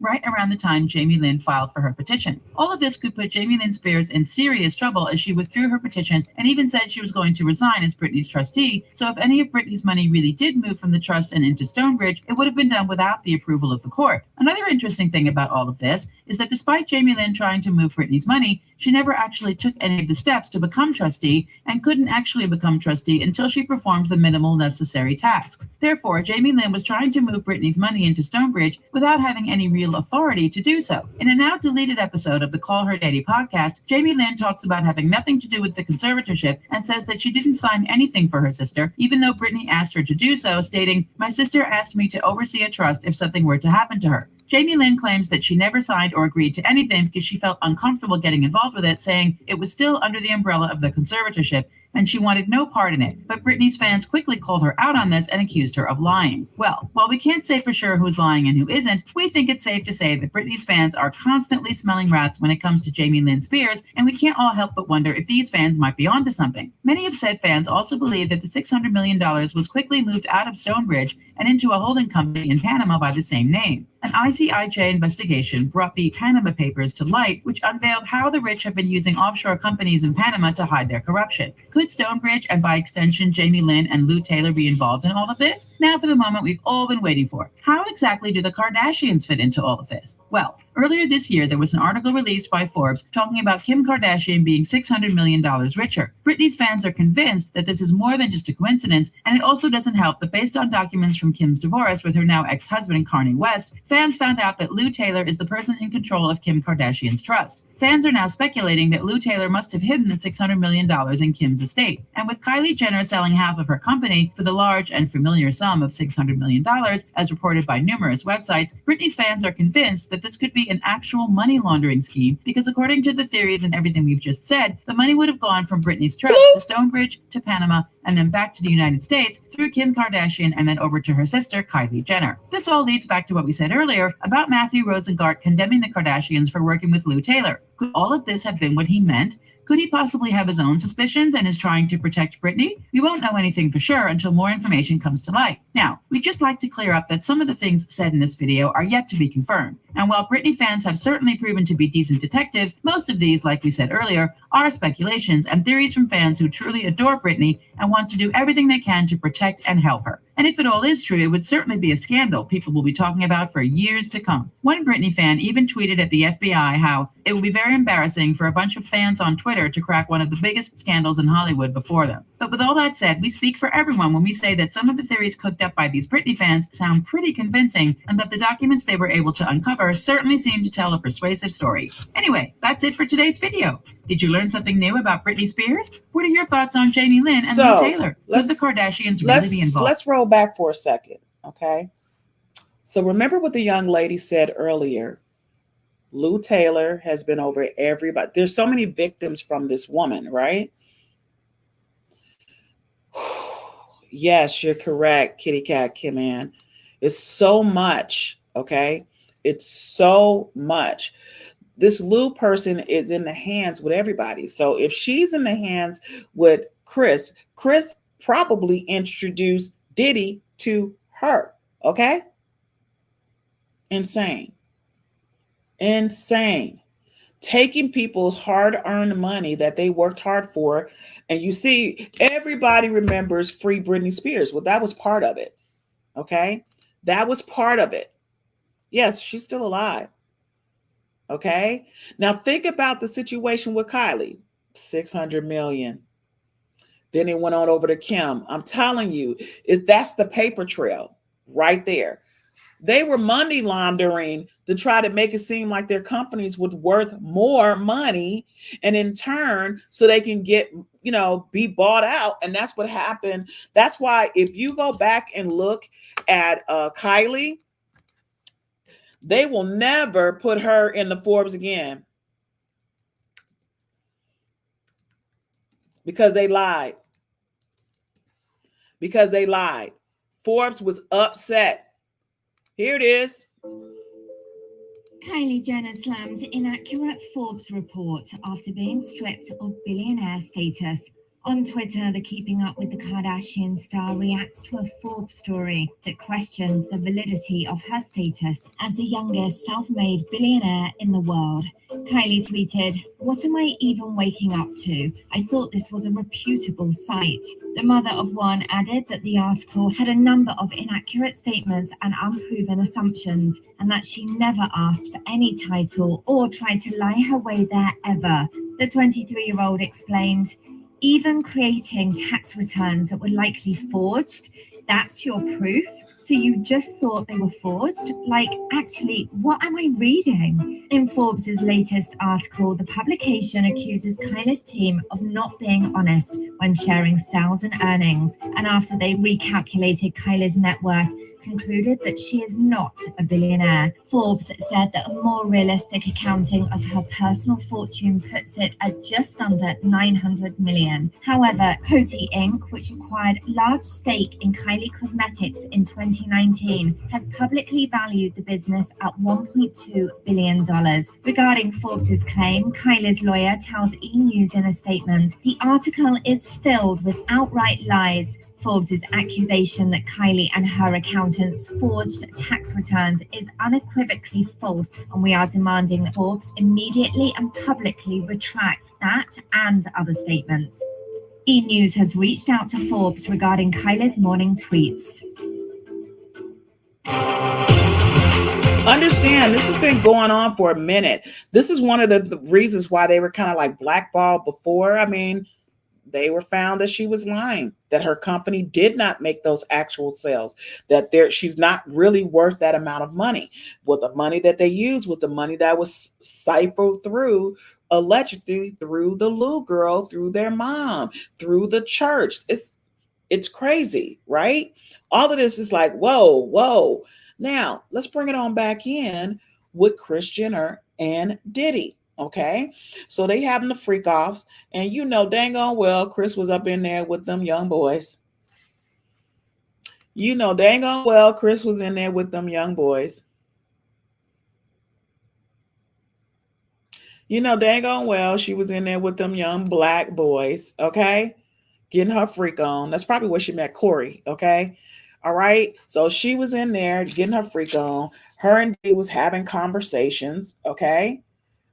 right around the time Jamie Lynn filed for her petition. All of this could put Jamie Lynn Spears in serious trouble as she withdrew her petition and even said she was going to resign as Britney's trustee. So if any of Britney's money really did move from the trust and into Stonebridge, it would have been done without the approval of the court. Another interesting thing about all of this is that despite Jamie Lynn trying to move Britney's money, she never actually took any of the steps to become trustee and couldn't actually become trustee until she performed the minimal necessary tasks. Therefore, Jamie Lynn was trying to move Britney's money into Stonebridge without having any real authority to do so. In a now deleted episode of the Call Her Daddy podcast, Jamie Lynn talks about having nothing to do with the conservatorship and says that she didn't sign anything for her sister, even though Britney asked her to do so, stating, "My sister asked me to oversee a trust if something were to happen to her." Jamie Lynn claims that she never signed or agreed to anything because she felt uncomfortable getting involved with it, saying it was still under the umbrella of the conservatorship and she wanted no part in it. But Britney's fans quickly called her out on this and accused her of lying. Well, while we can't say for sure who's lying and who isn't, we think it's safe to say that Britney's fans are constantly smelling rats when it comes to Jamie Lynn Spears, and we can't all help but wonder if these fans might be onto something. Many of said fans also believe that the $600 million was quickly moved out of Stonebridge and into a holding company in Panama by the same name. An ICIJ investigation brought the Panama Papers to light, which unveiled how the rich have been using offshore companies in Panama to hide their corruption. Could Stonebridge, and by extension Jamie Lynn and Lou Taylor, be involved in all of this? Now for the moment we've all been waiting for. How exactly do the Kardashians fit into all of this? Well, earlier this year there was an article released by Forbes talking about Kim Kardashian being $600 million richer. Britney's fans are convinced that this is more than just a coincidence, and it also doesn't help that based on documents from Kim's divorce with her now ex-husband Kanye West, fans found out that Lou Taylor is the person in control of Kim Kardashian's trust. Fans are now speculating that Lou Taylor must have hidden the $600 million in Kim's estate. And with Kylie Jenner selling half of her company for the large and familiar sum of $600 million, as reported by numerous websites, Britney's fans are convinced that this could be an actual money laundering scheme because according to the theories and everything we've just said, the money would have gone from Britney's trust to Stonebridge to Panama and then back to the United States through Kim Kardashian and then over to her sister Kylie Jenner. This all leads back to what we said earlier about Matthew Rosengart condemning the Kardashians for working with Lou Taylor. Could all of this have been what he meant? Could he possibly have his own suspicions and is trying to protect Britney? We won't know anything for sure until more information comes to light. Now, we'd just like to clear up that some of the things said in this video are yet to be confirmed. And while Britney fans have certainly proven to be decent detectives, most of these, like we said earlier, are speculations and theories from fans who truly adore Britney and want to do everything they can to protect and help her. And if it all is true, it would certainly be a scandal people will be talking about for years to come. One Britney fan even tweeted at the FBI how it would be very embarrassing for a bunch of fans on Twitter to crack one of the biggest scandals in Hollywood before them. But with all that said, we speak for everyone when we say that some of the theories cooked up by these Britney fans sound pretty convincing and that the documents they were able to uncover certainly seem to tell a persuasive story. Anyway, that's it for today's video. Did you learn something new about Britney Spears? What are your thoughts on Jamie Lynn and So, Lou Taylor? Could the Kardashians really be involved? Let's roll back for a second, okay? So remember what the young lady said earlier. Lou Taylor has been over everybody. There's so many victims from this woman, right? Yes, you're correct, Kitty Cat Kim Ann. It's so much, okay? It's so much. This Lou person is in the hands with everybody. So if she's in the hands with Chris probably introduced Diddy to her, okay? Insane. Taking people's hard-earned money that they worked hard for. And you see, everybody remembers Free Britney Spears. Well, that was part of it, okay? That was part of it. Yes, she's still alive, okay? Now think about the situation with Kylie, 600 million. Then it went on over to Kim. I'm telling you, that's the paper trail right there. They were money laundering to try to make it seem like their companies would worth more money, and in turn, so they can get, be bought out. And that's what happened. That's why if you go back and look at Kylie, they will never put her in the Forbes again because they lied. Forbes was upset. Here it is. Kylie Jenner slams inaccurate Forbes report after being stripped of billionaire status. On Twitter, the Keeping Up with the Kardashian star reacts to a Forbes story that questions the validity of her status as the youngest self-made billionaire in the world. Kylie tweeted, "What am I even waking up to? I thought this was a reputable site." The mother of one added that the article had a number of inaccurate statements and unproven assumptions, and that she never asked for any title or tried to lie her way there ever. The 23-year-old explained, "Even creating tax returns that were likely forged, that's your proof? So you just thought they were forged? Like, actually, what am I reading?" In Forbes' latest article, the publication accuses Kylie's team of not being honest when sharing sales and earnings, and after they recalculated Kylie's net worth, concluded that she is not a billionaire. Forbes said that a more realistic accounting of her personal fortune puts it at just under 900 million. However, Coty Inc., which acquired a large stake in Kylie Cosmetics in 2019, has publicly valued the business at $1.2 billion. Regarding Forbes' claim, Kylie's lawyer tells E! News in a statement, "The article is filled with outright lies. Forbes' accusation that Kylie and her accountants forged tax returns is unequivocally false, and we are demanding that Forbes immediately and publicly retracts that and other statements." E! News has reached out to Forbes regarding Kylie's morning tweets. Understand, this has been going on for a minute. This is one of the reasons why they were kind of like blackballed before. I mean, they were found that she was lying, that her company did not make those actual sales, that she's not really worth that amount of money. Well, the money that they used was the money that was siphoned through, allegedly through the Lou girl, through their mom, through the church. It's crazy, right? All of this is like, whoa. Now, let's bring it on back in with Kris Jenner and Diddy. Okay, so they having the freak offs, and dang on well, Kris was up in there with them young boys. Dang on well, Kris was in there with them young boys. Dang on well, she was in there with them young black boys. Okay, getting her freak on. That's probably where she met Corey. Okay, all right. So she was in there getting her freak on. Her and Diddy was having conversations. Okay.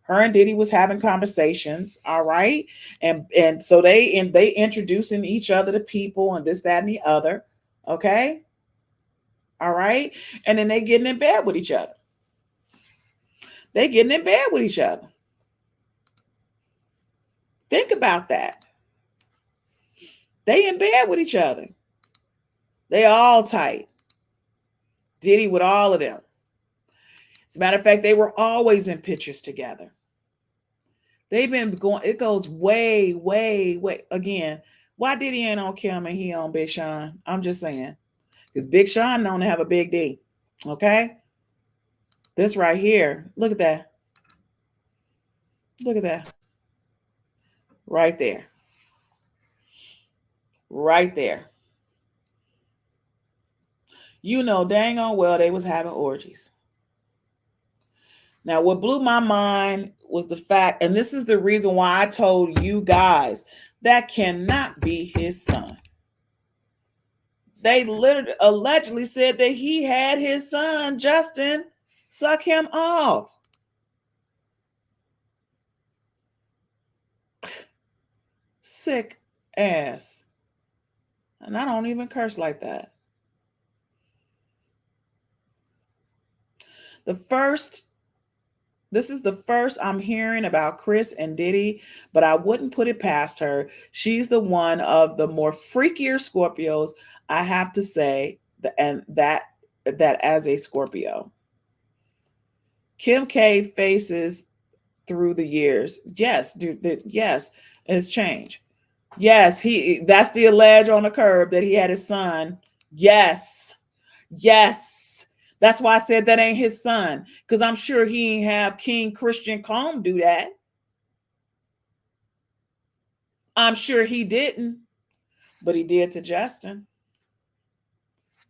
Her and Diddy was having conversations, all right? And so they introducing each other to people and this, that, and the other, okay? All right? And then they getting in bed with each other. Think about that. They in bed with each other. They all tight. Diddy with all of them. As a matter of fact, they were always in pictures together. They've been going, it goes way, way, way. Again, why Diddy ain't on Kim and he on Big Sean? I'm just saying. Because Big Sean known to have a big D. Okay? This right here. Look at that. Look at that. Right there. Right there. You know dang on well they was having orgies. Now, what blew my mind was the fact, and this is the reason why I told you guys, that cannot be his son. They literally allegedly said that he had his son, Justin, suck him off. Sick ass. And I don't even curse like that. This is the first I'm hearing about Chris and Diddy, but I wouldn't put it past her. She's the one of the more freakier Scorpios, I have to say, and that as a Scorpio. Kim K faces through the years. Yes, dude, yes, it's changed. Yes, that's the allege on the curb that he had his son. Yes. That's why I said that ain't his son, because I'm sure he ain't have King Christian Combe do that. I'm sure he didn't, but he did to Justin.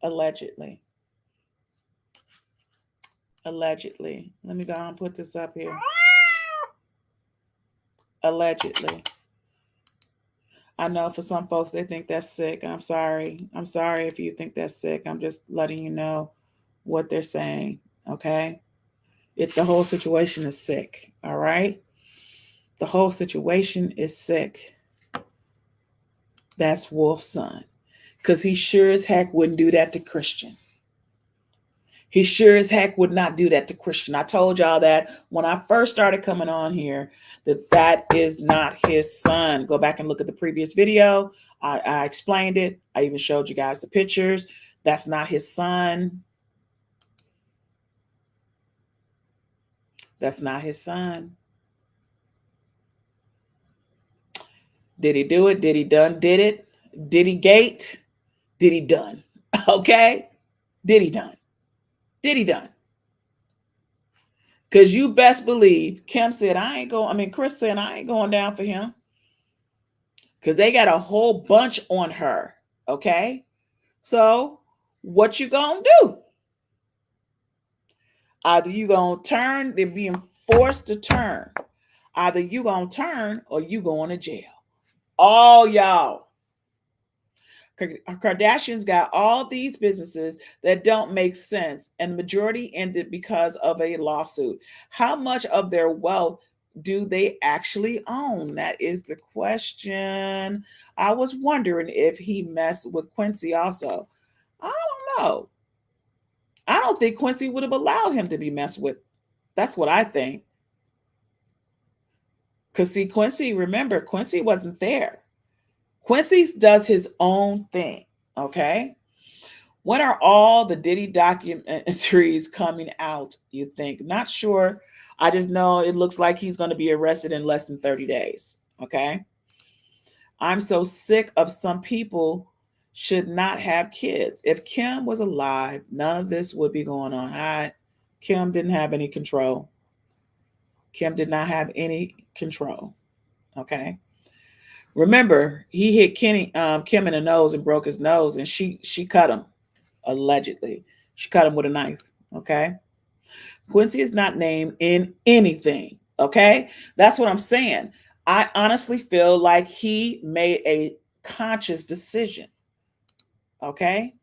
Allegedly. Allegedly. Let me go and put this up here. Allegedly. I know for some folks, they think that's sick. I'm sorry. I'm sorry if you think that's sick. I'm just letting you know what they're saying, okay? The whole situation is sick, all right? The whole situation is sick. That's Wolf's son, because he sure as heck wouldn't do that to Christian. He sure as heck would not do that to Christian. I told y'all that when I first started coming on here, that is not his son. Go back and look at the previous video. I explained it. I even showed you guys the pictures. That's not his son. That's not his son. Did he do it? Did he done? Did it? Did he gate? Did he done? Okay? Did he done? Did he done? Because you best believe Kim said, Chris said, I ain't going down for him. Because they got a whole bunch on her. Okay? So what you gonna do? Either you gonna turn, they're being forced to turn. Either you gonna turn or you going to jail. All y'all. Kardashians got all these businesses that don't make sense, and the majority ended because of a lawsuit. How much of their wealth do they actually own? That is the question. I was wondering if he messed with Quincy also. I don't know. I don't think Quincy would have allowed him to be messed with. That's what I think. Because see, Quincy, remember, Quincy wasn't there. Quincy does his own thing, okay? When are all the Diddy documentaries coming out, you think? Not sure. I just know it looks like he's going to be arrested in less than 30 days, okay? I'm so sick of some people should not have kids. If Kim was alive, none of this would be going on. Kim didn't have any control. Kim did not have any control, okay? Remember, he hit Kim in the nose and broke his nose, and she cut him, allegedly. She cut him with a knife, okay? Quincy is not named in anything, okay? That's what I'm saying. I honestly feel like he made a conscious decision, okay?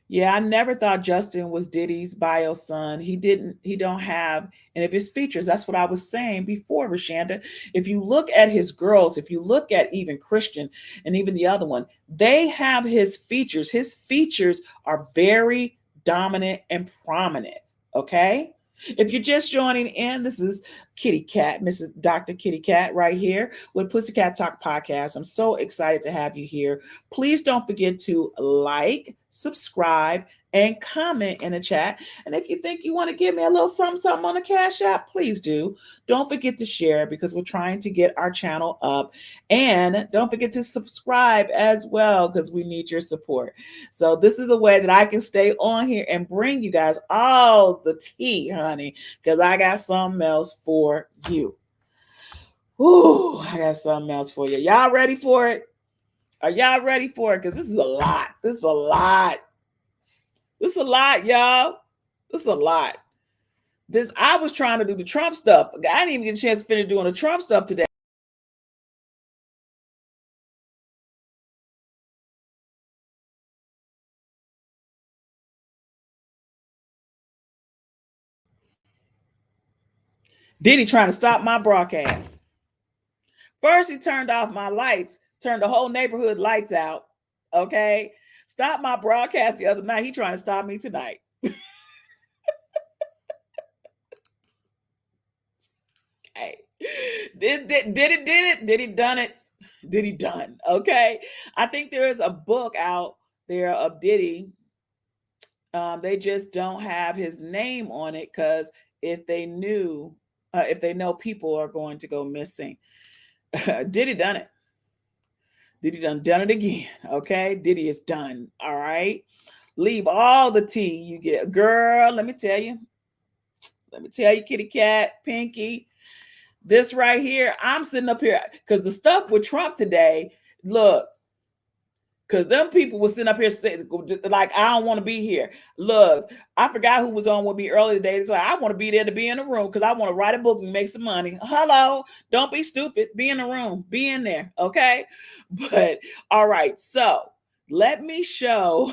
Yeah, I never thought Justin was Diddy's bio son. He don't have any of his features. That's what I was saying before, Rashanda. If you look at his girls, if you look at even Christian and even the other one, they have his features. His features are very dominant and prominent, okay? If you're just joining in, this is Kitty Cat, Mrs. Dr. Kitty Cat right here with Pussycat Talk Podcast. I'm so excited to have you here. Please don't forget to like, subscribe, and comment in the chat. And if you think you want to give me a little something on the Cash App, please do. Don't forget to share because we're trying to get our channel up. And don't forget to subscribe as well because we need your support. So this is a way that I can stay on here and bring you guys all the tea, honey, because I got something else for you. Ooh, I got something else for you. Y'all ready for it? Are y'all ready for it? Because this is a lot. This is a lot. This is a lot, y'all. This is a lot. I was trying to do the Trump stuff. I didn't even get a chance to finish doing the Trump stuff today. Diddy trying to stop my broadcast. First, he turned off my lights, turned the whole neighborhood lights out. Okay. Stopped my broadcast the other night. He trying to stop me tonight. Okay. Did he done it? Did he done? Okay. I think there is a book out there of Diddy. They just don't have his name on it because if they know people are going to go missing. Diddy done it. Diddy done it again. Okay. Diddy is done. All right. Leave all the tea you get. Girl, let me tell you, kitty cat, Pinky, this right here, I'm sitting up here because the stuff with Trump today, look, because them people were sitting up here saying, like, I don't want to be here. Look, I forgot who was on with me earlier today. So I want to be there to be in the room because I want to write a book and make some money. Hello, don't be stupid. Be in the room. Be in there. Okay. But all right. So let me show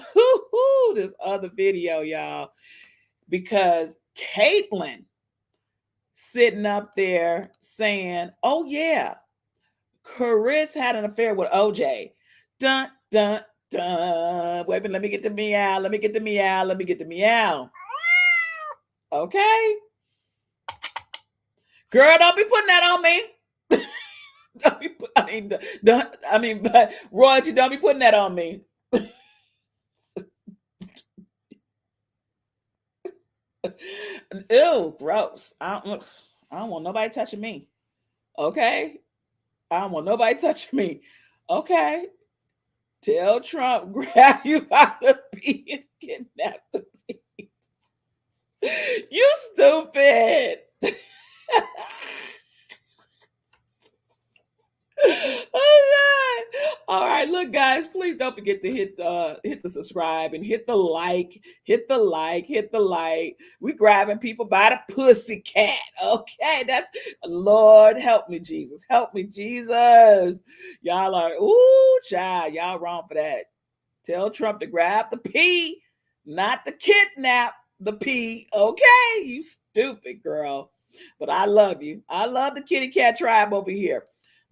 this other video, y'all, because Caitlyn sitting up there saying, oh, yeah, Chris had an affair with OJ. Dun, dun, dun. Wait a minute, let me get the meow. Let me get the meow. Okay. Girl, don't be putting that on me. But royalty, don't be putting that on me. Ew, gross. I don't want nobody touching me. Okay. I don't want nobody touching me. Okay. Tell Trump, grab you by the feet and kidnap the feet. You stupid. Oh God. All right, look, guys, please don't forget to hit the subscribe and hit the like. We grabbing people by the pussy cat. Okay, that's Lord, help me, Jesus. Help me, Jesus. Y'all are, ooh, child, y'all wrong for that. Tell Trump to grab the P, not the kidnap the P. Okay, you stupid girl. But I love you. I love the kitty cat tribe over here.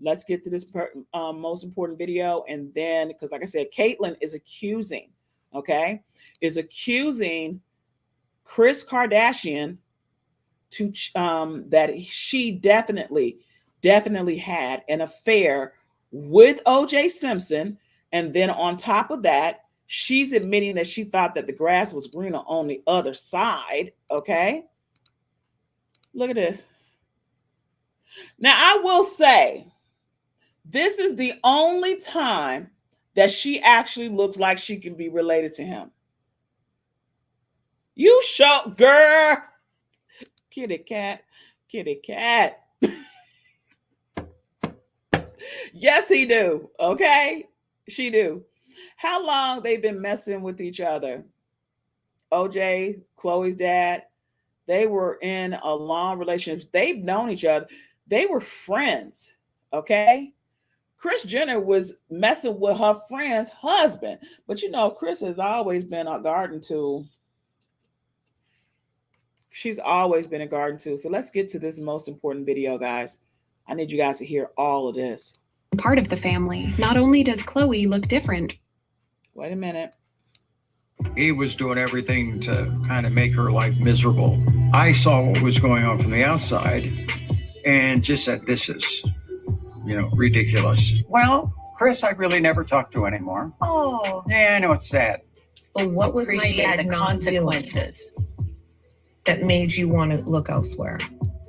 Let's get to this most important video. And then, because like I said, Caitlyn is accusing Kris Kardashian to that she definitely had an affair with OJ Simpson. And then on top of that, she's admitting that she thought that the grass was greener on the other side. Okay. Look at this. Now, I will say, this is the only time that she actually looks like she can be related to him. You show, girl. Kitty cat. Yes, he do. Okay. She do. How long they been messing with each other? OJ, Chloe's dad, they were in a long relationship. They've known each other. They were friends. Okay. Kris Jenner was messing with her friend's husband. But you know, Kris has always been a garden tool. She's always been a garden tool. So let's get to this most important video, guys. I need you guys to hear all of this. Part of the family. Not only does Chloe look different. Wait a minute. He was doing everything to kind of make her life miserable. I saw what was going on from the outside and just said, this is, ridiculous. Well, Kris, I really never talked to anymore. Oh. Yeah, I know it's sad. But what was my Appreciate dad the not doing consequences. that made you want to look elsewhere?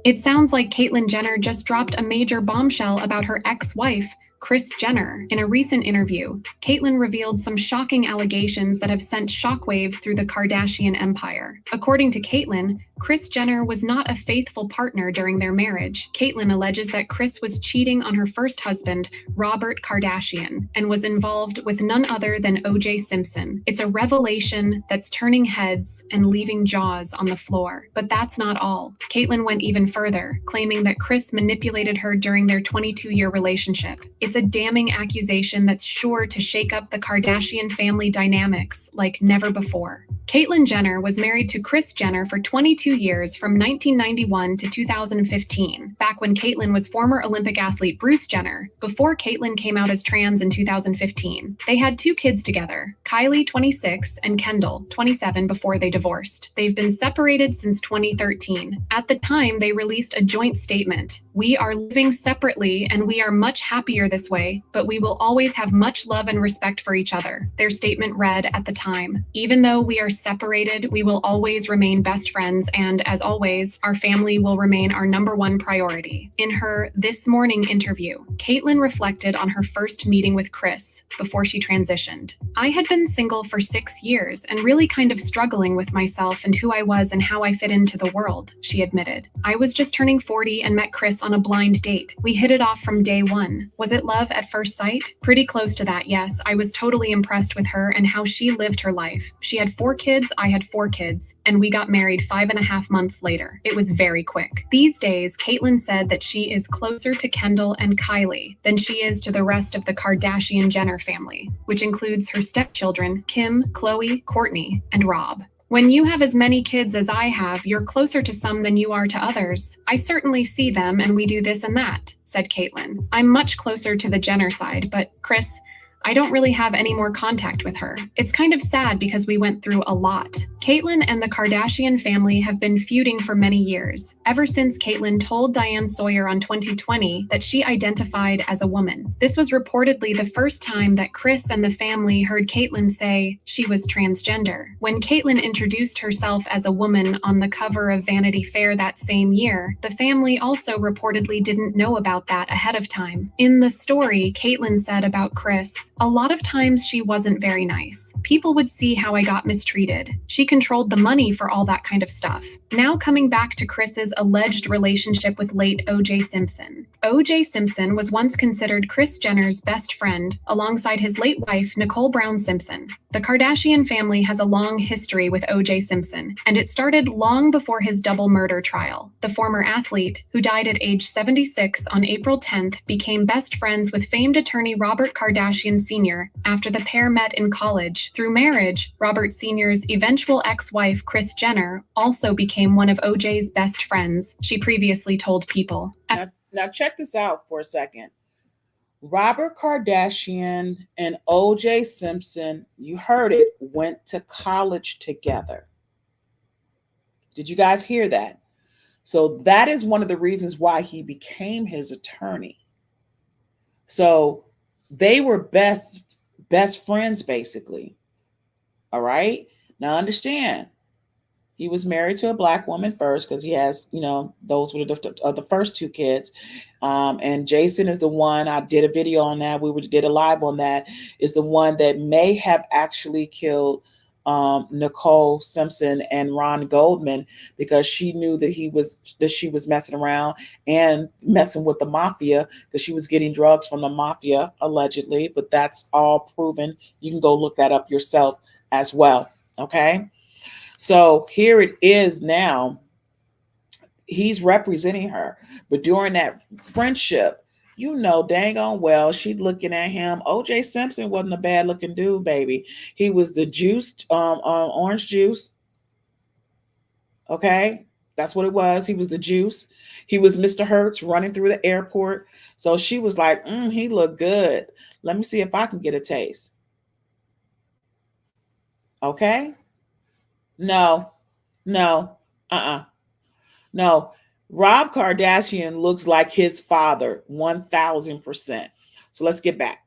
It sounds like Caitlyn Jenner just dropped a major bombshell about her ex-wife, Kris Jenner. In a recent interview, Caitlyn revealed some shocking allegations that have sent shockwaves through the Kardashian empire. According to Caitlyn, Kris Jenner was not a faithful partner during their marriage. Caitlyn alleges that Kris was cheating on her first husband, Robert Kardashian, and was involved with none other than O.J. Simpson. It's a revelation that's turning heads and leaving jaws on the floor. But that's not all. Caitlyn went even further, claiming that Kris manipulated her during their 22-year relationship. It's a damning accusation that's sure to shake up the Kardashian family dynamics like never before. Caitlyn Jenner was married to Kris Jenner for 22 years from 1991 to 2015, back when Caitlyn was former Olympic athlete Bruce Jenner, before Caitlyn came out as trans in 2015. They had 2 kids together, Kylie, 26, and Kendall, 27, before they divorced. They've been separated since 2013. At the time, they released a joint statement. "We are living separately and we are much happier this way, but we will always have much love and respect for each other," their statement read at the time. "Even though we are separated, we will always remain best friends, and as always, our family will remain our #1 priority." In her This Morning interview, Caitlyn reflected on her first meeting with Kris before she transitioned. "I had been single for 6 years and really kind of struggling with myself and who I was and how I fit into the world," she admitted. "I was just turning 40 and met Kris on a blind date. We hit it off from day one. Was it love at first sight? Pretty close to that, yes. I was totally impressed with her and how she lived her life. She had 4 kids, I had 4 kids, and we got married 5.5 months later. It was very quick." These days, Caitlyn said that she is closer to Kendall and Kylie than she is to the rest of the Kardashian Jenner family, which includes her stepchildren, Kim, Khloe, Kourtney, and Rob. "When you have as many kids as I have, you're closer to some than you are to others. I certainly see them and we do this and that," said Caitlyn. "I'm much closer to the Jenner side, but Kris, I don't really have any more contact with her. It's kind of sad because we went through a lot." Caitlyn and the Kardashian family have been feuding for many years, ever since Caitlyn told Diane Sawyer on 2020 that she identified as a woman. This was reportedly the first time that Kris and the family heard Caitlyn say she was transgender. When Caitlyn introduced herself as a woman on the cover of Vanity Fair that same year, the family also reportedly didn't know about that ahead of time. In the story, Caitlyn said about Kris, "A lot of times she wasn't very nice. People would see how I got mistreated. She controlled the money for all that kind of stuff." Now coming back to Kris's alleged relationship with late O.J. Simpson. O.J. Simpson was once considered Kris Jenner's best friend, alongside his late wife, Nicole Brown Simpson. The Kardashian family has a long history with O.J. Simpson, and it started long before his double murder trial. The former athlete, who died at age 76 on April 10th, became best friends with famed attorney Robert Kardashian Sr. after the pair met in college. Through marriage, Robert Sr.'s eventual ex-wife, Kris Jenner, also became one of O.J.'s best friends, she previously told People. Now check this out for a second. Robert Kardashian and O.J. Simpson, you heard it, went to college together. Did you guys hear that? So that is one of the reasons why he became his attorney. So they were best friends, basically. All right. Now understand, he was married to a Black woman first because he has, those were the first 2 kids. And Jason is the one, I did a video on that. We did a live on that, is the one that may have actually killed Nicole Simpson and Ron Goldman, because she knew that she was messing around and messing with the mafia, because she was getting drugs from the mafia, allegedly. But that's all proven. You can go look that up yourself as well. Okay. So here it is now. He's representing her. But during that friendship, dang on well, she's looking at him. O.J. Simpson wasn't a bad looking dude, baby. He was the juiced orange juice. Okay. That's what it was. He was the juice. He was Mr. Hertz running through the airport. So she was like, he looked good. Let me see if I can get a taste. Okay. No. No. Rob Kardashian looks like his father, 1000%. So let's get back.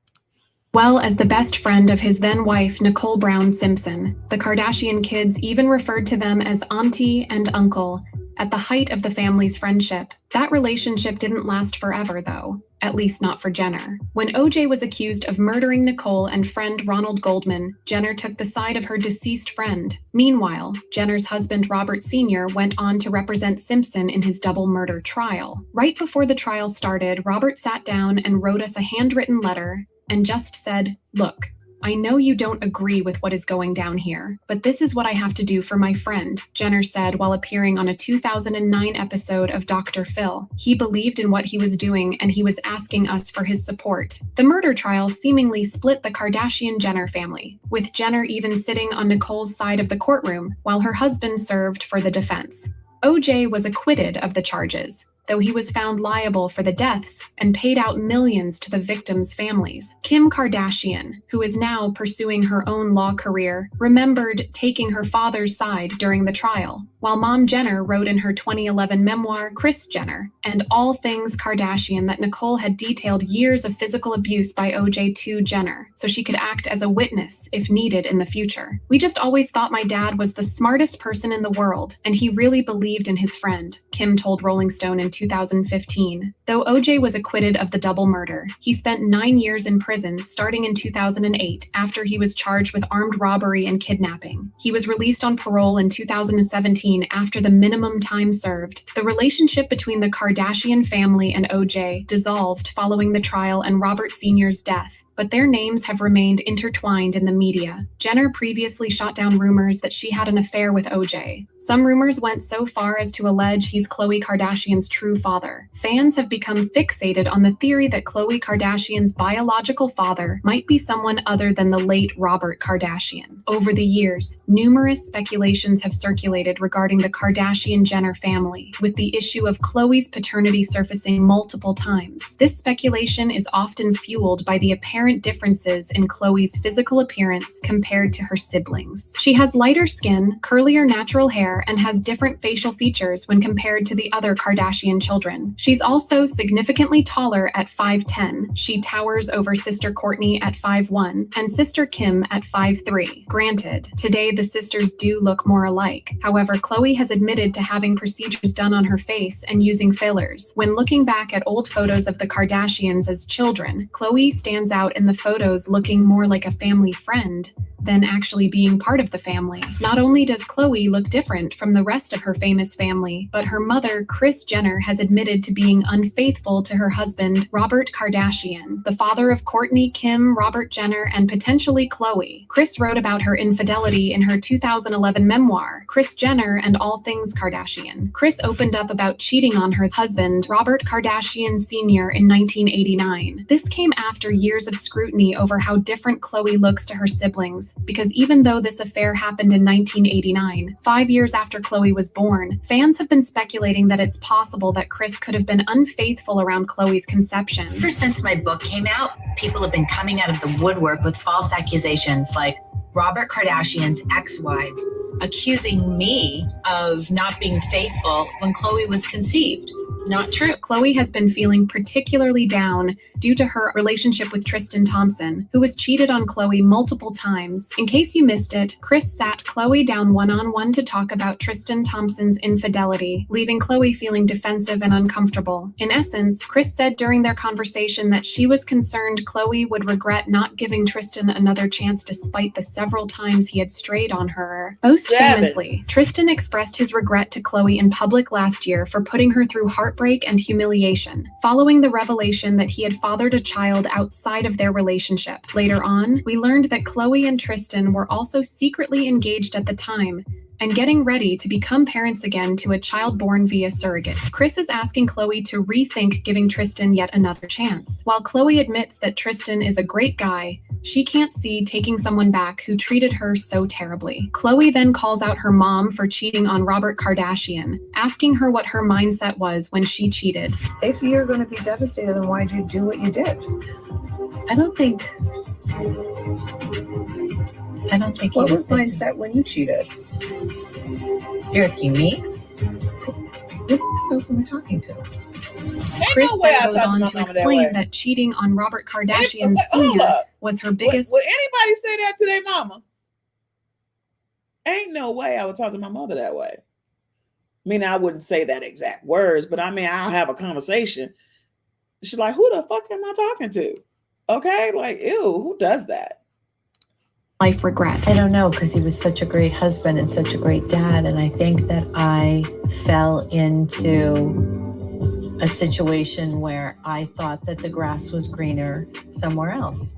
well as the best friend of his then-wife Nicole Brown Simpson. The Kardashian kids even referred to them as auntie and uncle at the height of the family's friendship. That relationship didn't last forever, though. At least not for Jenner. When OJ was accused of murdering Nicole and friend Ronald Goldman, Jenner took the side of her deceased friend. Meanwhile, Jenner's husband Robert Sr. went on to represent Simpson in his double murder trial. Right before the trial started, Robert sat down and wrote us a handwritten letter and just said, "Look, I know you don't agree with what is going down here, but this is what I have to do for my friend," Jenner said while appearing on a 2009 episode of Dr. Phil. He believed in what he was doing and he was asking us for his support. The murder trial seemingly split the Kardashian-Jenner family, with Jenner even sitting on Nicole's side of the courtroom while her husband served for the defense. OJ was acquitted of the charges, though he was found liable for the deaths and paid out millions to the victims' families. Kim Kardashian, who is now pursuing her own law career, remembered taking her father's side during the trial, while Mom Jenner wrote in her 2011 memoir, Kris Jenner, and All Things Kardashian, that Nicole had detailed years of physical abuse by OJ to Jenner, so she could act as a witness if needed in the future. "We just always thought my dad was the smartest person in the world, and he really believed in his friend," Kim told Rolling Stone in 2015. Though OJ was acquitted of the double murder, he spent 9 years in prison starting in 2008 after he was charged with armed robbery and kidnapping. He was released on parole in 2017 after the minimum time served. The relationship between the Kardashian family and OJ dissolved following the trial and Robert Sr.'s death, but their names have remained intertwined in the media. Jenner previously shot down rumors that she had an affair with OJ. Some rumors went so far as to allege he's Khloe Kardashian's true father. Fans have become fixated on the theory that Khloe Kardashian's biological father might be someone other than the late Robert Kardashian. Over the years, numerous speculations have circulated regarding the Kardashian-Jenner family, with the issue of Khloe's paternity surfacing multiple times. This speculation is often fueled by the apparent differences in Khloe's physical appearance compared to her siblings. She has lighter skin, curlier natural hair, and has different facial features when compared to the other Kardashian children. She's also significantly taller at 5'10". She towers over sister Kourtney at 5'1", and sister Kim at 5'3". Granted, today the sisters do look more alike. However, Khloe has admitted to having procedures done on her face and using fillers. When looking back at old photos of the Kardashians as children, Khloe stands out in the photos looking more like a family friend than actually being part of the family. Not only does Khloe look different from the rest of her famous family, but her mother, Kris Jenner, has admitted to being unfaithful to her husband, Robert Kardashian, the father of Kourtney, Kim, Robert Jenner, and potentially Khloe. Kris wrote about her infidelity in her 2011 memoir, Kris Jenner and All Things Kardashian. Kris opened up about cheating on her husband, Robert Kardashian Sr. in 1989. This came after years of scrutiny over how different Khloe looks to her siblings, because even though this affair happened in 1989, 5 years after Khloe was born, fans have been speculating that it's possible that Kris could have been unfaithful around Khloe's conception. Ever since my book came out, people have been coming out of the woodwork with false accusations like Robert Kardashian's ex-wives accusing me of not being faithful when Khloe was conceived. Not true. Khloe has been feeling particularly down due to her relationship with Tristan Thompson, who has cheated on Khloe multiple times. In case you missed it, Kris sat Khloe down one-on-one to talk about Tristan Thompson's infidelity, leaving Khloe feeling defensive and uncomfortable. In essence, Kris said during their conversation that she was concerned Khloe would regret not giving Tristan another chance despite the several times he had strayed on her. Most famously, Tristan expressed his regret to Khloe in public last year for putting her through heartbreak and humiliation, following the revelation that he had fathered a child outside of their relationship. Later on, we learned that Khloe and Tristan were also secretly engaged at the time and getting ready to become parents again to a child born via surrogate. Kris is asking Khloe to rethink giving Tristan yet another chance. While Khloe admits that Tristan is a great guy, she can't see taking someone back who treated her so terribly. Khloe then calls out her mom for cheating on Robert Kardashian, asking her what her mindset was when she cheated. If you're going to be devastated, then why'd you do what you did? I don't think what was mindset when you cheated? You're asking me? Who else am I talking to? Chris no way then I goes talk to on my to mama that explain way. that cheating on Robert Kardashian Hold Sr. up. was her biggest. Would anybody say that to their mama? Ain't no way I would talk to my mother that way. I mean, I wouldn't say that exact words, but I mean, I'll have a conversation. She's like, who the fuck am I talking to? Okay, like, ew, who does that? Life regret. I don't know, because he was such a great husband and such a great dad. And I think that I fell into a situation where I thought that the grass was greener somewhere else.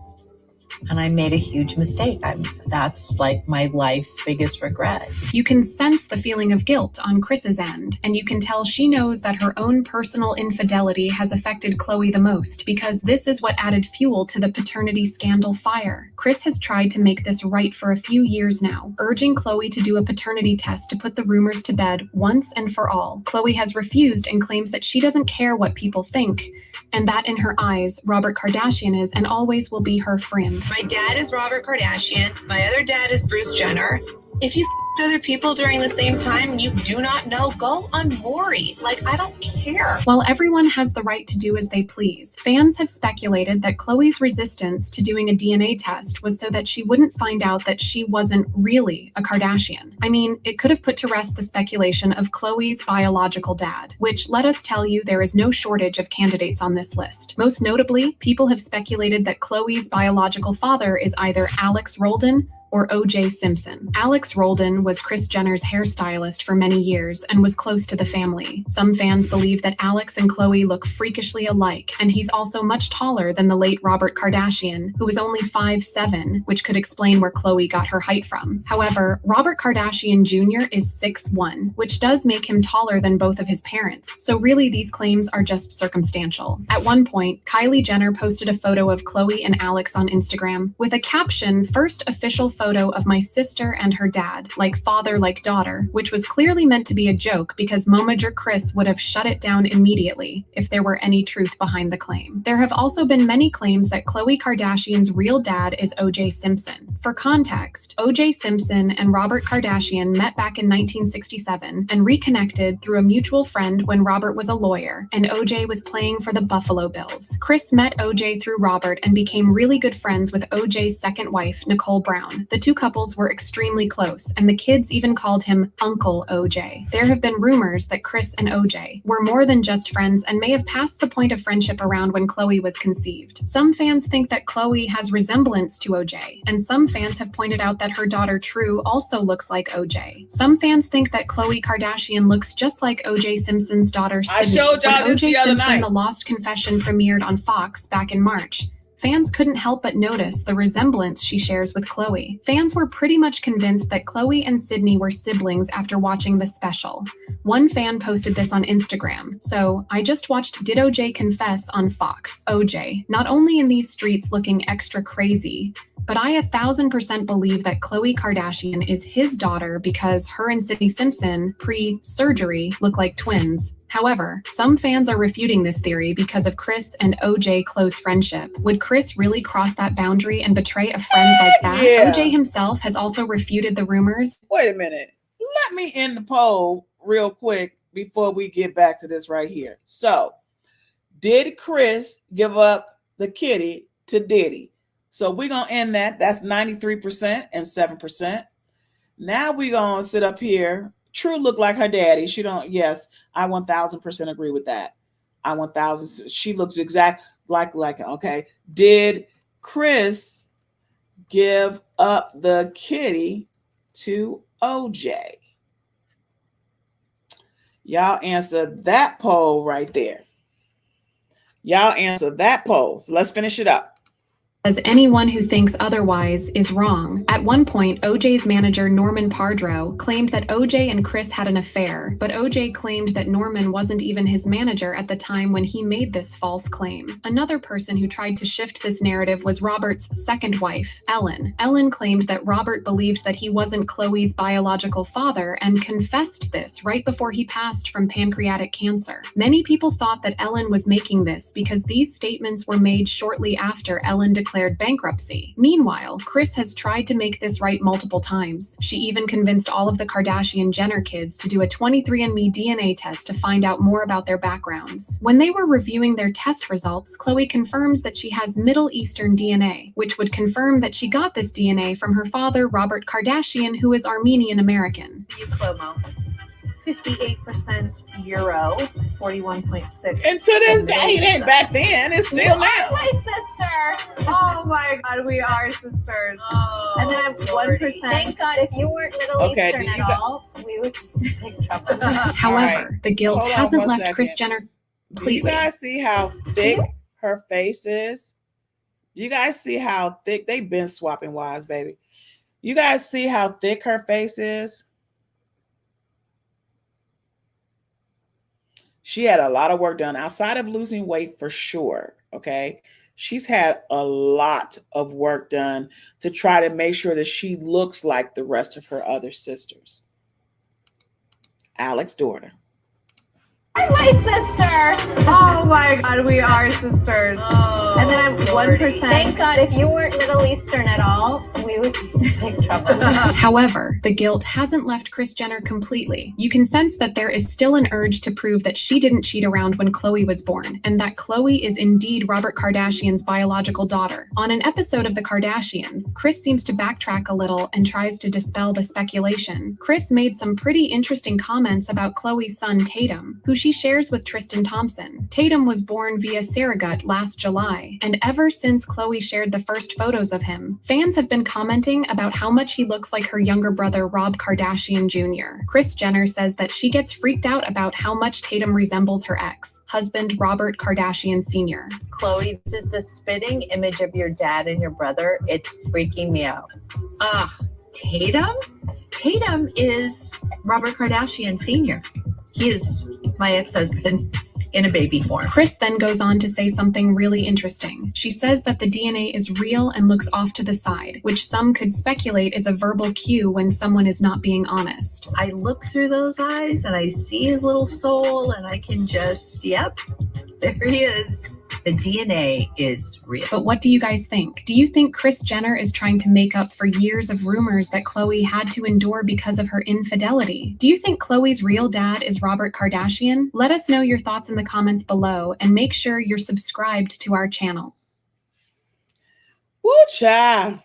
And I made a huge mistake. That's like my life's biggest regret. You can sense the feeling of guilt on Chris's end, and you can tell she knows that her own personal infidelity has affected Khloe the most, because this is what added fuel to the paternity scandal fire. Chris has tried to make this right for a few years now, urging Khloe to do a paternity test to put the rumors to bed once and for all. Khloe has refused and claims that she doesn't care what people think, and that in her eyes, Robert Kardashian is and always will be her friend. My dad is Robert Kardashian. My other dad is Bruce Jenner. If you other people during the same time you do not know, go unworried. Like, I don't care. While everyone has the right to do as they please, fans have speculated that Khloe's resistance to doing a DNA test was so that she wouldn't find out that she wasn't really a Kardashian. I mean, it could have put to rest the speculation of Khloe's biological dad, which, let us tell you, there is no shortage of candidates on this list. Most notably, people have speculated that Khloe's biological father is either Alex Roldan or O.J. Simpson. Alex Roldan was Kris Jenner's hairstylist for many years and was close to the family. Some fans believe that Alex and Khloe look freakishly alike, and he's also much taller than the late Robert Kardashian, who was only 5'7", which could explain where Khloe got her height from. However, Robert Kardashian Jr. is 6'1", which does make him taller than both of his parents, so really these claims are just circumstantial. At one point, Kylie Jenner posted a photo of Khloe and Alex on Instagram with a caption, "First official photo of my sister and her dad, like father, like daughter," which was clearly meant to be a joke because Momager Chris would have shut it down immediately if there were any truth behind the claim. There have also been many claims that Khloe Kardashian's real dad is O.J. Simpson. For context, O.J. Simpson and Robert Kardashian met back in 1967 and reconnected through a mutual friend when Robert was a lawyer and O.J. was playing for the Buffalo Bills. Chris met O.J. through Robert and became really good friends with O.J.'s second wife, Nicole Brown. The two couples were extremely close, and the kids even called him Uncle OJ. There have been rumors that Chris and OJ were more than just friends and may have passed the point of friendship around when Khloe was conceived. Some fans think that Khloe has resemblance to OJ, and some fans have pointed out that her daughter True also looks like OJ. Some fans think that Khloe Kardashian looks just like OJ Simpson's daughter Sydney. I showed y'all when this OJ the other Simpson, night. The Lost Confession premiered on Fox back in March. Fans couldn't help but notice the resemblance she shares with Khloe. Fans were pretty much convinced that Khloe and Sydney were siblings after watching the special. One fan posted this on Instagram. "So, I just watched Did OJ Confess on Fox. OJ, not only in these streets looking extra crazy, but I 1000% believe that Khloe Kardashian is his daughter because her and Sydney Simpson, pre-surgery, look like twins." However, some fans are refuting this theory because of Chris and OJ close friendship. Would Chris really cross that boundary and betray a friend like that? Yeah. OJ himself has also refuted the rumors. Wait a minute. Let me end the poll real quick before we get back to this right here. So, did Chris give up the kitty to Diddy? So we're going to end that. That's 93% and 7%. Now we're going to sit up here. True look like her daddy. She don't, yes, I 1000% agree with that. I 1000, she looks exact like, okay. Did Chris give up the kitty to OJ? Y'all answer that poll right there. Y'all answer that poll. So let's finish it up. As anyone who thinks otherwise is wrong. At one point, OJ's manager Norman Pardreau claimed that OJ and Chris had an affair, but OJ claimed that Norman wasn't even his manager at the time when he made this false claim. Another person who tried to shift this narrative was Robert's second wife, Ellen. Ellen claimed that Robert believed that he wasn't Khloe's biological father and confessed this right before he passed from pancreatic cancer. Many people thought that Ellen was making this because these statements were made shortly after Ellen declared declared bankruptcy. Meanwhile, Kris has tried to make this right multiple times. She even convinced all of the Kardashian Jenner kids to do a 23andMe DNA test to find out more about their backgrounds. When they were reviewing their test results, Khloe confirms that she has Middle Eastern DNA, which would confirm that she got this DNA from her father, Robert Kardashian, who is Armenian American. Cuomo. 58% Euro, 41.6. And to this day, it ain't back then. It's still now. My sister. Oh my God, we are sisters. Oh, and then I'm 1%. Thank God, if you weren't Middle Okay, Eastern at all, we would take trouble. However, the guilt Hold on hasn't one left Kris second. Jenner Do you completely. guys see how thick her face is? Do you guys see how thick? They've been swapping wives, baby. You guys see how thick her face is? She had a lot of work done outside of losing weight for sure. Okay. She's had a lot of work done to try to make sure that she looks like the rest of her other sisters. Alex's daughter. My sister. Oh my God, we are sisters. Oh, and then I'm 1%. Thank God, if you weren't Middle Eastern at all, we would take trouble. However, the guilt hasn't left Kris Jenner completely. You can sense that there is still an urge to prove that she didn't cheat around when Khloe was born, and that Khloe is indeed Robert Kardashian's biological daughter. On an episode of The Kardashians, Kris seems to backtrack a little and tries to dispel the speculation. Kris made some pretty interesting comments about Khloe's son Tatum, who she shares with Tristan Thompson. Tatum was born via surrogate last July, and ever since Khloe shared the first photos of him, fans have been commenting about how much he looks like her younger brother Rob Kardashian Jr. Kris Jenner says that she gets freaked out about how much Tatum resembles her ex-husband Robert Kardashian Sr. Khloe, this is the spitting image of your dad and your brother. It's freaking me out. Tatum? Tatum is Robert Kardashian Sr. He is my ex-husband in a baby form. Kris then goes on to say something really interesting. She says that the DNA is real and looks off to the side, which some could speculate is a verbal cue when someone is not being honest. I look through those eyes and I see his little soul and I can just, yep, there he is. The DNA is real. But what do you guys think? Do you think Kris Jenner is trying to make up for years of rumors that Khloe had to endure because of her infidelity? Do you think Khloe's real dad is Robert Kardashian? Let us know your thoughts in the comments below and make sure you're subscribed to our channel. Woo, child.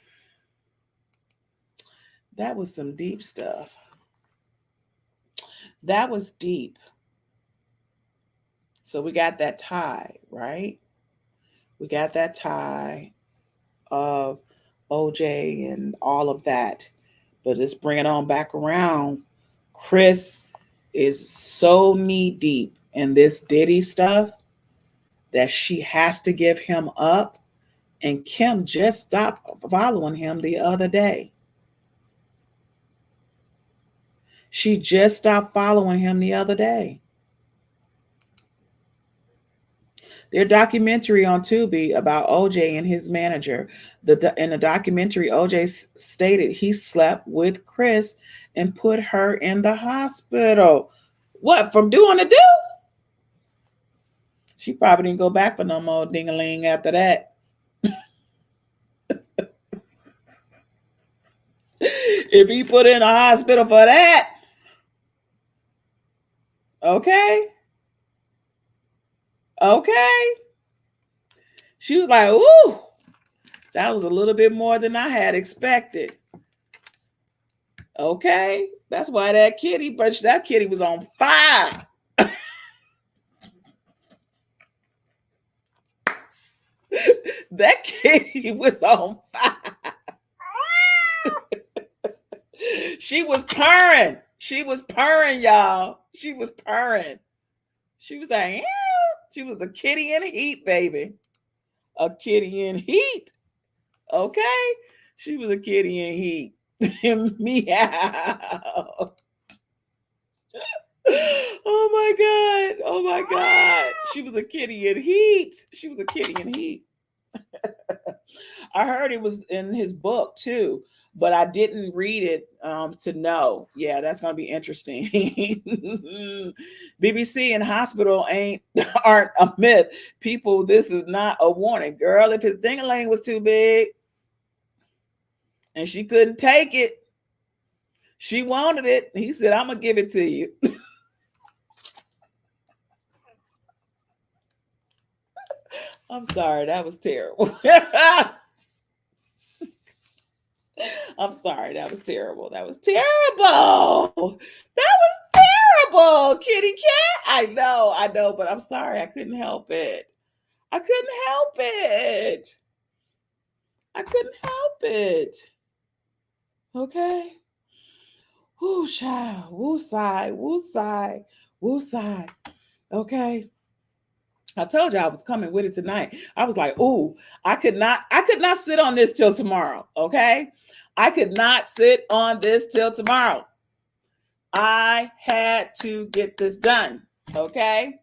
That was some deep stuff. That was deep. So we got that tie, right? We got that tie of OJ and all of that. But let's bring it on back around. Kris is so knee deep in this Diddy stuff that she has to give him up. And Kim just stopped following him the other day. She just stopped following him the other day. Their documentary on Tubi about OJ and his manager. In the documentary, OJ stated he slept with Kris and put her in the hospital. What, from doing the do? She probably didn't go back for no more ding-a-ling after that. If he put her in a hospital for that, okay. Okay. She was like, ooh, that was a little bit more than I had expected. Okay. That's why that kitty was on fire. That kitty was on fire. She was purring. She was purring, y'all. She was purring. She was like, yeah. She was a kitty in heat, baby. A kitty in heat. Okay? She was a kitty in heat. Meow. Oh my God. Oh my God. She was a kitty in heat. She was a kitty in heat. I heard it was in his book too, but I didn't read it to know. Yeah, that's gonna be interesting. BBC and hospital aren't a myth. People, this is not a warning. Girl, if his ding-a-ling was too big and she couldn't take it, she wanted it. He said, I'm gonna give it to you. I'm sorry, that was terrible. I'm sorry, that was terrible. That was terrible. That was terrible, kitty cat. I know, but I'm sorry, I couldn't help it. I couldn't help it. I couldn't help it. Okay. Woo, child. Woo, sigh. Woo, sigh. Woo, sigh. Okay. I told you I was coming with it tonight. I was like, ooh, I could not sit on this till tomorrow. Okay. I could not sit on this till tomorrow. I had to get this done. Okay.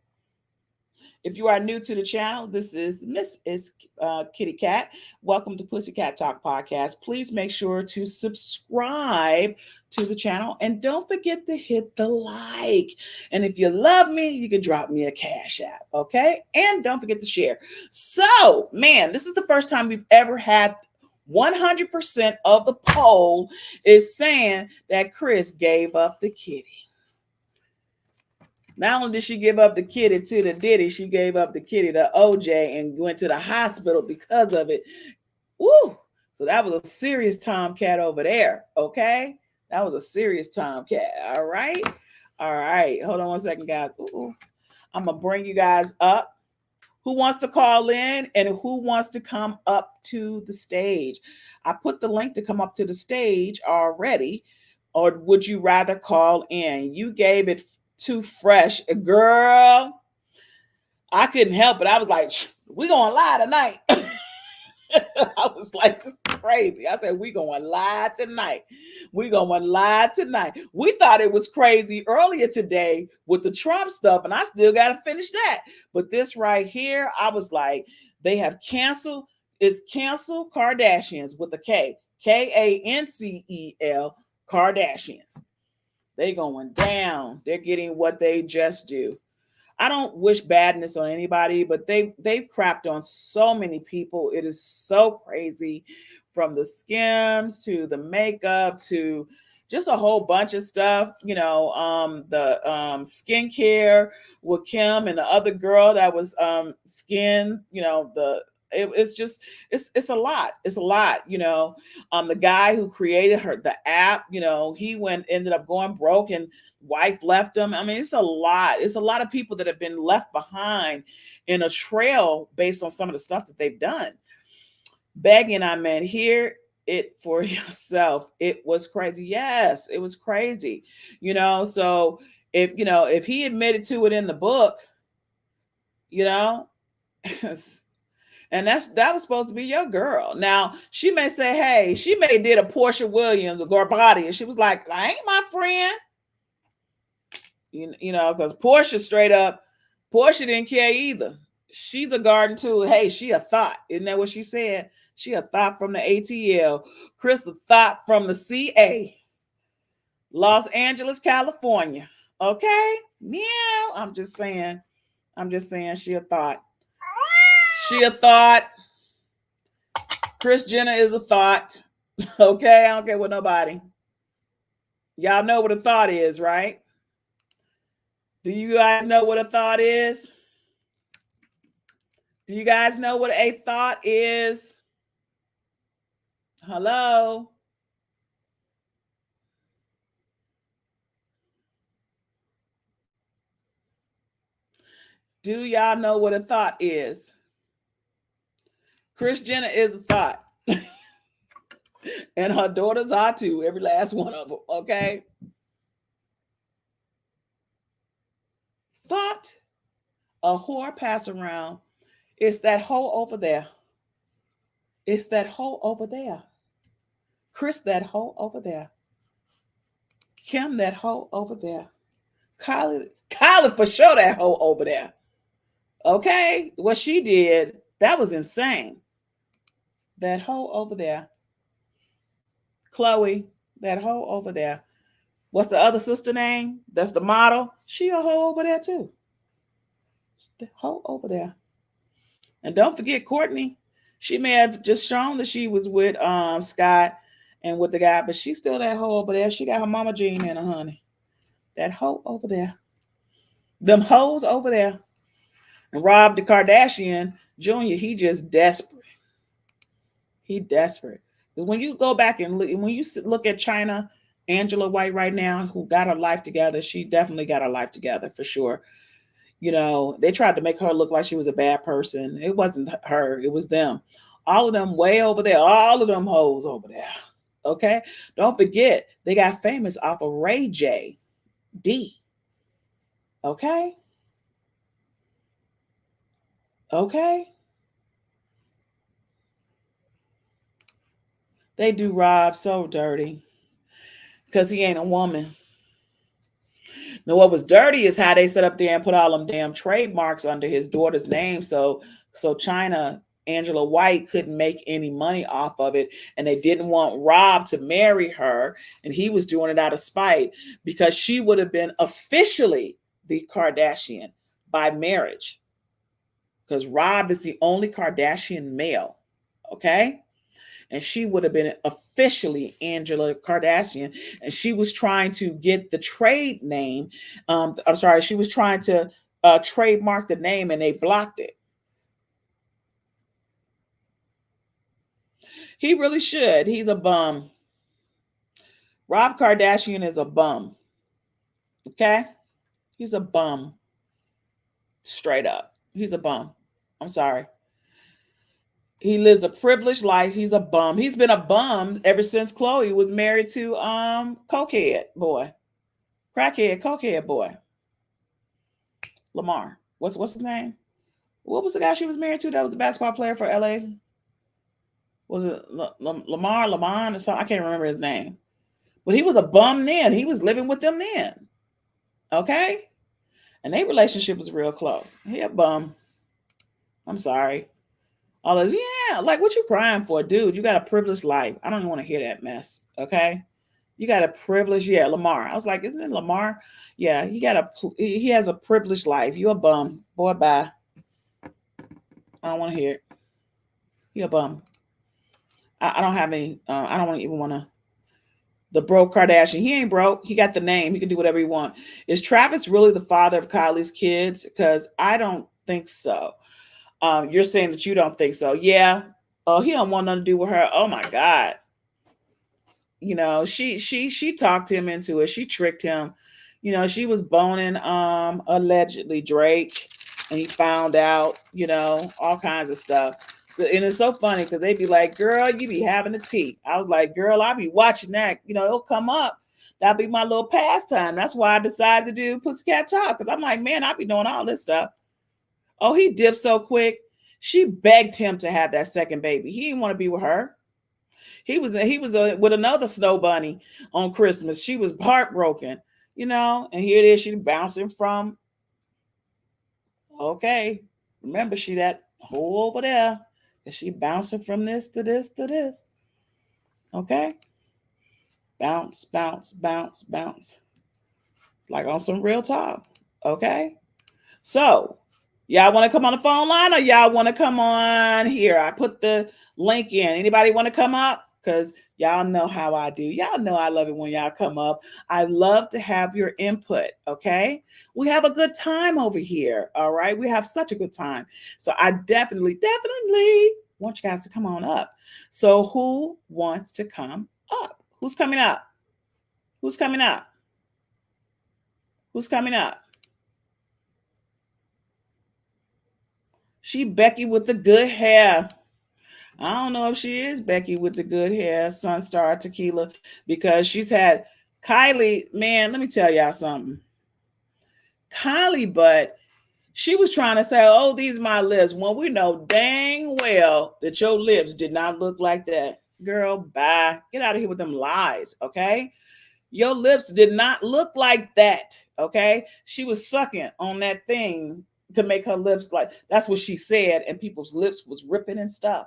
If you are new to the channel, this is Miss Kitty Cat. Welcome to Pussycat Talk Podcast. Please make sure to subscribe to the channel and don't forget to hit the like. And if you love me, you can drop me a cash app, okay? And don't forget to share. So, man, this is the first time we've ever had 100% of the poll is saying that Chris gave up the kitty. Not only did she give up the kitty to the Diddy, she gave up the kitty to OJ and went to the hospital because of it. Woo! So that was a serious tomcat over there, okay? That was a serious tomcat, all right? All right, hold on one second, guys. Ooh. I'm going to bring you guys up. Who wants to call in and who wants to come up to the stage? I put the link to come up to the stage already, or would you rather call in? You gave it too fresh. Girl, I couldn't help it. I was like, we going live tonight. I was like, this is crazy. I said, we going live tonight. We going live tonight. We thought it was crazy earlier today with the Trump stuff, and I still got to finish that. But this right here, I was like, they have canceled. It's canceled Kardashians with a K. Kancel Kardashians. They going down. They're getting what they just do. I don't wish badness on anybody, but they've crapped on so many people. It is so crazy, from the skims to the makeup to just a whole bunch of stuff. You know, the skincare with Kim and the other girl that was skin. You know, it's a lot. It's a lot. You know, the guy who created the app, you know, he ended up going broke and wife left him. I mean, it's a lot. It's a lot of people that have been left behind in a trail based on some of the stuff that they've done. Begging, I mean, hear it for yourself. It was crazy. Yes, it was crazy. You know, so if he admitted to it in the book, you know, and that was supposed to be your girl. Now, she may say, hey, she may did a Portia Williams or Garbati, and she was like, I ain't my friend. You know, because Portia didn't care either. She's a garden too. Hey, she a thought. Isn't that what she said? She a thought from the ATL. Chris a thought from the CA. Los Angeles, California. Okay? Meow. I'm just saying she a thought. She a thought. Kris Jenner is a thought. Okay? I don't care what nobody. Y'all know what a thought is, right? Do you guys know what a thought is? Do you guys know what a thought is? Hello? Do y'all know what a thought is? Kris Jenner is a thought. And her daughters are too, every last one of them, okay? Thought, a whore pass around. It's that hoe over there. It's that hoe over there. Chris, that hoe over there. Kim, that hoe over there. Kylie for sure, that hoe over there. Okay? What she did, that was insane. That hoe over there. Chloe, that hoe over there. What's the other sister name? That's the model. She a hoe over there too. The hoe over there. And don't forget Courtney. She may have just shown that she was with Scott and with the guy, but she's still that hoe over there. She got her mama jean in her, honey. That hoe over there. Them hoes over there. And Rob the Kardashian Jr., he just desperate. He desperate. Because when you go back and look, when you look at China, Angela White right now, who got her life together, she definitely got her life together for sure. You know, they tried to make her look like she was a bad person. It wasn't her. It was them. All of them way over there. All of them hoes over there. Okay? Don't forget, they got famous off of Ray J. D. Okay? Okay? They do Rob so dirty because he ain't a woman. Now, what was dirty is how they set up there and put all them damn trademarks under his daughter's name. So China, Angela White, couldn't make any money off of it. And they didn't want Rob to marry her. And he was doing it out of spite because she would have been officially the Kardashian by marriage. Because Rob is the only Kardashian male. Okay? And she would have been officially Angela Kardashian. And she was trying to get the trade name. She was trying to trademark the name and they blocked it. He really should. He's a bum. Rob Kardashian is a bum. Okay? He's a bum. Straight up. He's a bum. I'm sorry. He lives a privileged life. He's a bum. He's been a bum ever since Chloe was married to cokehead boy. Crackhead, cokehead boy. Lamar. What's his name? What was the guy she was married to that was the basketball player for LA? Was it Lamar, Lamont, or something? I can't remember his name. But he was a bum then. He was living with them then. Okay? And their relationship was real close. He a bum. I'm sorry. All this, yeah, like what you crying for, dude? You got a privileged life. I don't even want to hear that mess. Okay, you got a privileged, yeah, Lamar. I was like, isn't it Lamar? Yeah, he has a privileged life. You a bum, boy. Bye. I don't want to hear it. You a bum. I don't have any. I don't even want to. The broke Kardashian. He ain't broke. He got the name. He can do whatever he want. Is Travis really the father of Kylie's kids? Because I don't think so. You're saying that you don't think so. Yeah. Oh, he don't want nothing to do with her. Oh my God. You know, she talked him into it. She tricked him. You know, she was boning allegedly Drake, and he found out, you know, all kinds of stuff. And it's so funny because they'd be like, girl, you be having the tea. I was like, girl, I'll be watching that. You know, it'll come up. That'll be my little pastime. That's why I decided to do Pussycat Talk. Because I'm like, man, I'll be doing all this stuff. Oh, he dipped so quick. She begged him to have that second baby. He didn't want to be with her. He was with another snow bunny on Christmas. She was heartbroken, you know. And here it is. She bouncing from. Okay, remember she that hole over there. And she bouncing from this to this to this. Okay, bounce, bounce, bounce, bounce, like on some real talk. Okay, so. Y'all want to come on the phone line or y'all want to come on here? I put the link in. Anybody want to come up? Because y'all know how I do. Y'all know I love it when y'all come up. I love to have your input, okay? We have a good time over here, all right? We have such a good time. So I definitely want you guys to come on up. So who wants to come up? Who's coming up? Who's coming up? Who's coming up? She Becky with the good hair. I don't know if she is Becky with the good hair, Sunstar Tequila, because she's had Kylie. Man, let me tell y'all something. Kylie, but she was trying to say, oh, these are my lips. When we know dang well that your lips did not look like that. Girl, bye. Get out of here with them lies, okay? Your lips did not look like that, okay? She was sucking on that thing to make her lips like, that's what she said, and people's lips was ripping and stuff.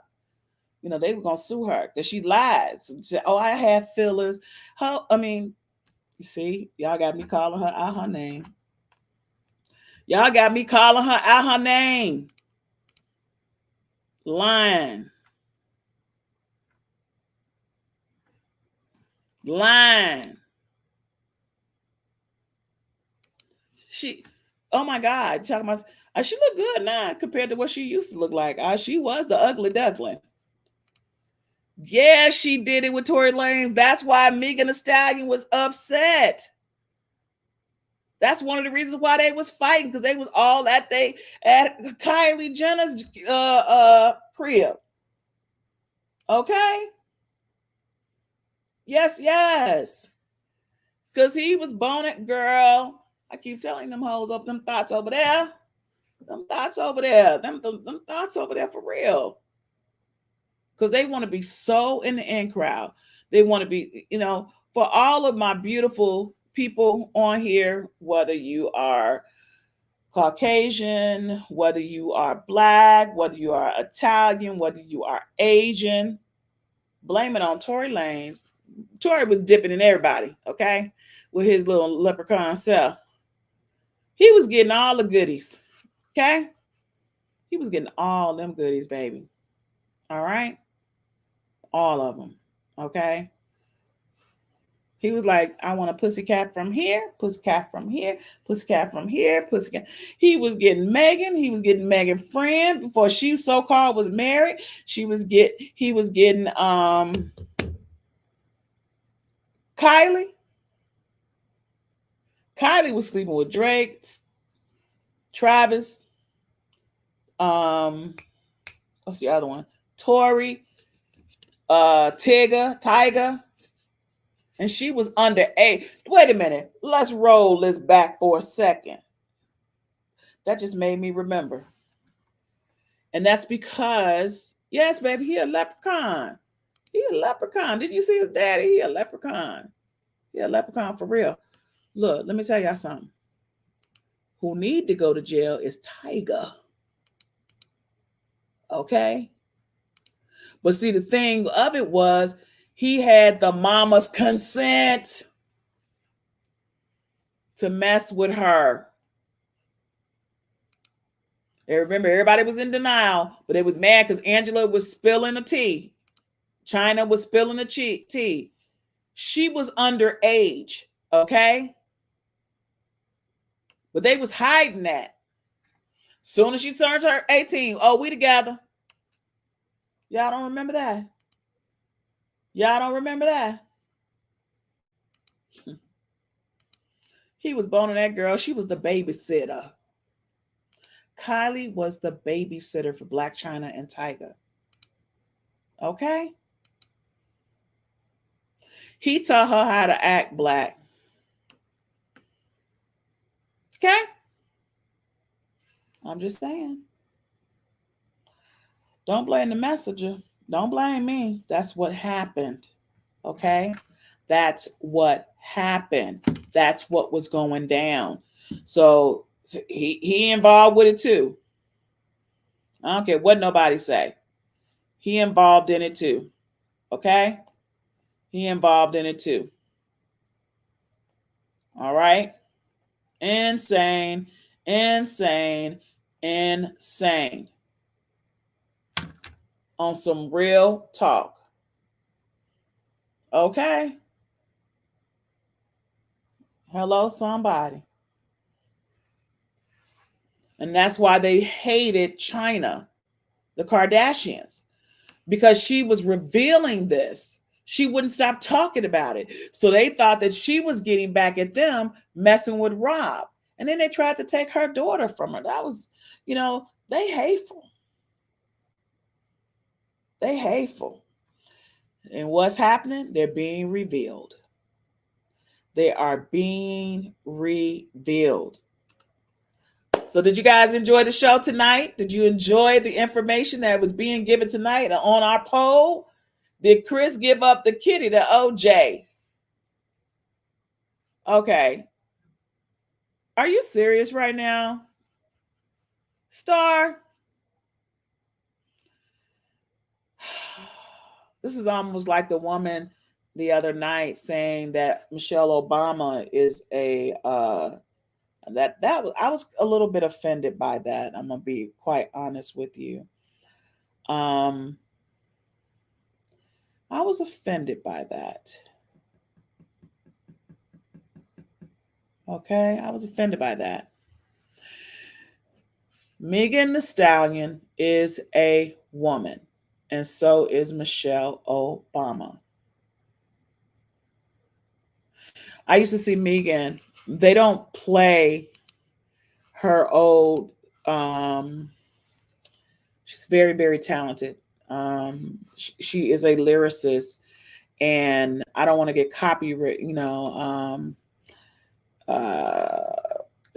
You know, they were gonna sue her because she lied. So she said, "Oh, I had fillers." You see, y'all got me calling her out her name. Y'all got me calling her out her name. Lying. Oh my God, talking about, she look good now compared to what she used to look like. She was the ugly duckling. Yeah, she did it with Tory Lanez. That's why Megan Thee Stallion was upset. That's one of the reasons why they was fighting, because they was all at Kylie Jenner's crib. Okay. Yes. Because he was boning, girl. I keep telling them hoes up, them thoughts over there. Them thoughts over there. Them thoughts over there for real. Because they want to be so in the in crowd. They want to be, for all of my beautiful people on here, whether you are Caucasian, whether you are Black, whether you are Italian, whether you are Asian, blame it on Tory Lanez. Tory was dipping in everybody, okay, with his little leprechaun self. He was getting all the goodies, okay? He was getting all them goodies, baby. All right? All of them, okay? He was like, I want a pussycat from here, pussycat from here, pussycat from here, pussycat. He was getting Megan. He was getting Megan's friend before she so-called was married. He was getting Kylie. Kylie was sleeping with Drake, Travis. What's the other one? Tory, Tyga. And she was underage. Wait a minute. Let's roll this back for a second. That just made me remember. And that's because, yes, baby, he a leprechaun. He a leprechaun. Didn't you see his daddy? He a leprechaun. He a leprechaun for real. Look, let me tell y'all something. Who need to go to jail is Tyga. Okay? But see, the thing of it was, he had the mama's consent to mess with her. And remember, everybody was in denial, but they was mad because Angela was spilling the tea. China was spilling the tea. She was underage, okay? But they was hiding that. Soon as she turned her 18, oh, we together. Y'all don't remember that? Y'all don't remember that? He was boning that girl. She was the babysitter. Kylie was the babysitter for Blac Chyna and Tyga. Okay? He taught her how to act black. Okay? I'm just saying. Don't blame the messenger. Don't blame me. That's what happened. Okay? That's what happened. That's what was going down. So he involved with it too. I don't care what nobody say. He involved in it too. Okay? He involved in it too. All right? Insane. On some real talk. Okay? Hello, somebody. And that's why they hated China, the Kardashians, because she was revealing this. She wouldn't stop talking about it. So they thought that she was getting back at them, messing with Rob. And then they tried to take her daughter from her. That was, they hateful. They hateful. And what's happening? They're being revealed. They are being revealed. So did you guys enjoy the show tonight? Did you enjoy the information that was being given tonight on our poll? Did Chris give up the kitty to OJ? Okay. Are you serious right now? Star? This is almost like the woman the other night saying that Michelle Obama is a I was a little bit offended by that. I'm gonna be quite honest with you. I was offended by that. Okay, I was offended by that. Megan Thee Stallion is a woman, and so is Michelle Obama. I used to see Megan, they don't play her old, she's very, very talented. She is a lyricist, and I don't want to get copyright,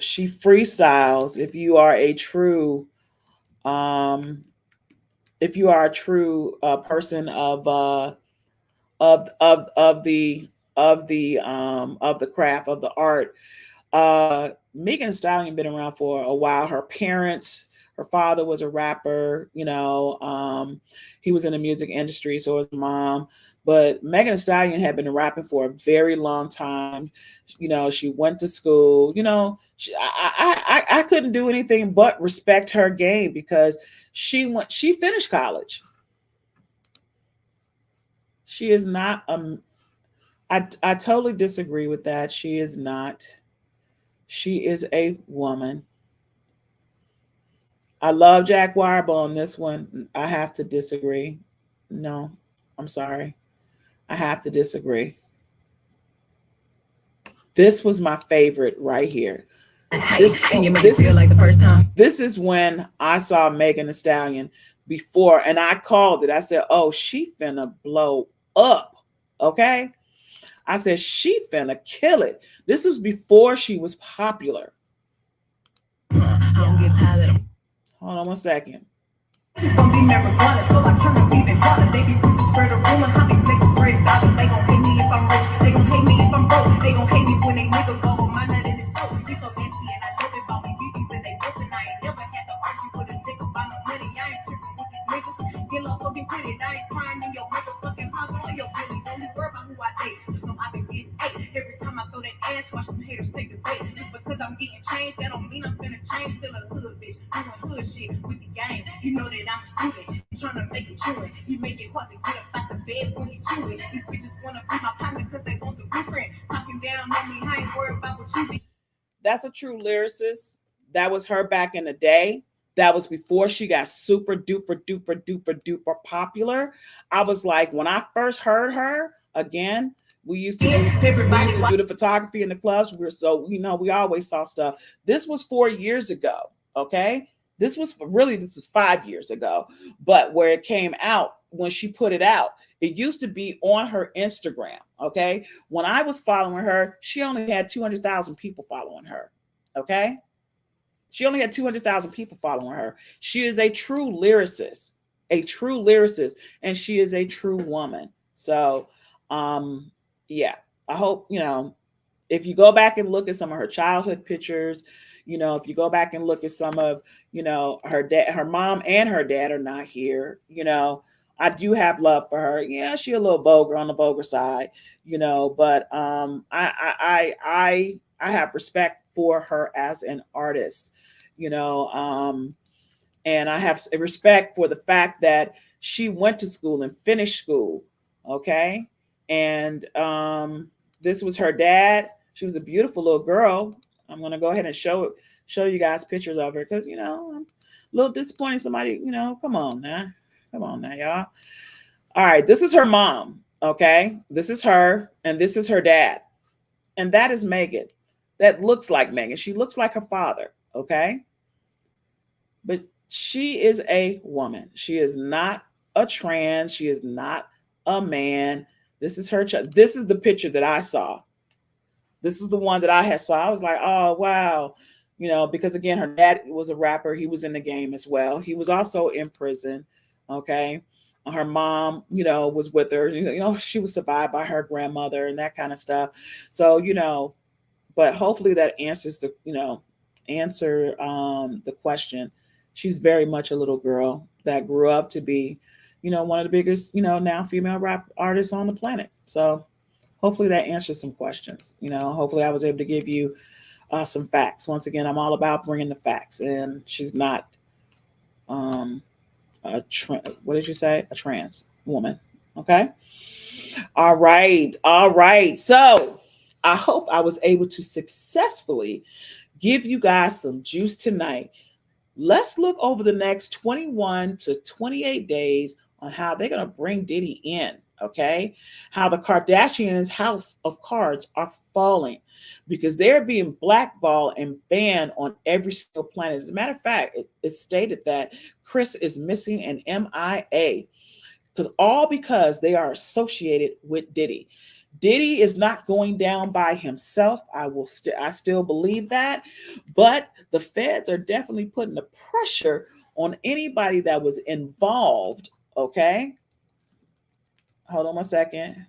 she freestyles. If you are a true person of the craft of the art. Megan Thee Stallion been around for a while. Her father was a rapper, he was in the music industry, so was mom. But Megan Thee Stallion had been rapping for a very long time. She went to school. I couldn't do anything but respect her game because she finished college. She is not I totally disagree with that. She is not. She is a woman. I love Jaguar, but on this one, I have to disagree. No, I'm sorry. I have to disagree. This was my favorite right here. This is when I saw Megan Thee Stallion before, and I called it. I said, oh, she finna blow up. Okay? I said, she finna kill it. This was before she was popular. I don't get tired of them. Hold on one second. She's gonna be marijuana, so I turn up even harder. They be quick to spread a rumor, how they flex and spread dollars. They gon' hate me if I'm rich, they gon' hate me if I'm broke. They gon' hate me when they nigga go on my nut in his throat. He so nasty and I love it about me BBs and they listen. I ain't never had to argue with a nigga about no money. I ain't tripping with these niggas. Get lost, so get with it. I ain't crying in your motherfucking house or your belly. Don't be worried about who I date. Just know I've been getting ate. Every time I throw that ass, watch them haters take the bait. Just because I'm getting changed, that don't mean I'm finna change. Still a hood bitch, doing hood shit with the game. You know that I'm stupid, trying to make it true. You make it hard to get up out the bed when you chew it. These bitches wanna be my partner because they want the blueprint. Talking down on me, I ain't worried about what you think. That's a true lyricist. That was her back in the day. That was before she got super duper duper duper duper popular. I was like, when I first heard her, again, we used to do the photography in the clubs. We always saw stuff. This was 4 years ago. Okay. This was 5 years ago. But where it came out, when she put it out, it used to be on her Instagram. Okay. When I was following her, she only had 200,000 people following her. Okay. She only had 200,000 people following her. She is a true lyricist, and she is a true woman. So, yeah, I hope, if you go back and look at some of her childhood pictures, if you go back and look at some of, her dad, her mom and her dad are not here, I do have love for her. Yeah, she a little vulgar on the vulgar side, but I have respect for her as an artist, and I have respect for the fact that she went to school and finished school. Okay. And this was her dad. She was a beautiful little girl. I'm going to go ahead and show you guys pictures of her because, I'm a little disappointed. Somebody, come on now, y'all. All right. This is her mom. Okay. This is her and this is her dad. And that is Megan. That looks like Megan. She looks like her father. Okay. But she is a woman. She is not a trans. She is not a man. This is her. This is the picture that I saw. This is the one that I had saw. I was like, oh, wow. Because again, her dad was a rapper. He was in the game as well. He was also in prison. Okay. Her mom, was with her. She was survived by her grandmother and that kind of stuff. So, but hopefully that answers the question. She's very much a little girl that grew up to be, one of the biggest, now female rap artists on the planet. So hopefully that answers some questions. Hopefully I was able to give you some facts. Once again, I'm all about bringing the facts, and she's not what did you say? A trans woman. Okay. All right. So I hope I was able to successfully give you guys some juice tonight. Let's look over the next 21 to 28 days on how they're going to bring Diddy in. Okay. How the Kardashians' house of cards are falling because they're being blackballed and banned on every single planet. As a matter of fact, it's stated that Kris is missing an MIA because they are associated with Diddy. Diddy is not going down by himself. I still believe that, but the feds are definitely putting the pressure on anybody that was involved. Okay. Hold on a second.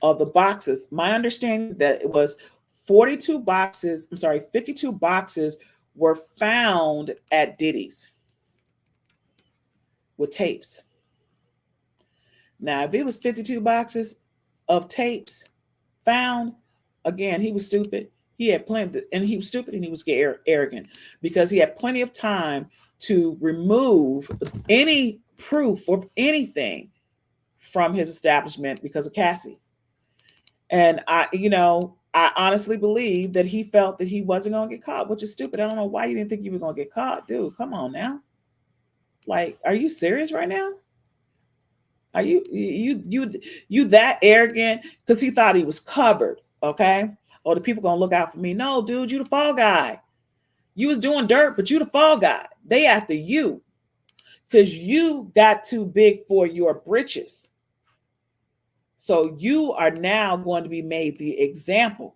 Of the boxes, my understanding that it was 52 boxes were found at Diddy's with tapes. Now, if it was 52 boxes of tapes found, again, he was stupid. He had plenty, and he was stupid and he was arrogant because he had plenty of time to remove any proof of anything from his establishment because of Cassie. And I honestly believe that he felt that he wasn't going to get caught, which is stupid. I don't know why you didn't think you were going to get caught, dude. Come on now. Like, are you serious right now? Are you that arrogant? Because he thought he was covered, okay? Or the people gonna look out for me. No, dude, you the fall guy. You was doing dirt, but you the fall guy. They after you because you got too big for your britches. So you are now going to be made the example.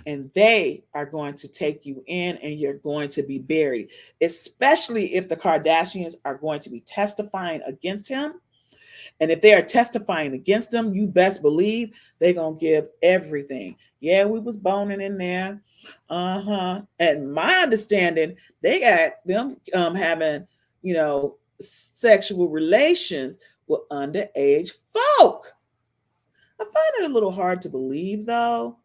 And they are going to take you in and you're going to be buried, especially if the Kardashians are going to be testifying against him. And if they are testifying against him, you best believe they're going to give everything. Yeah, we was boning in there. And my understanding, they got them having, sexual relations with underage folk. I find it a little hard to believe, though.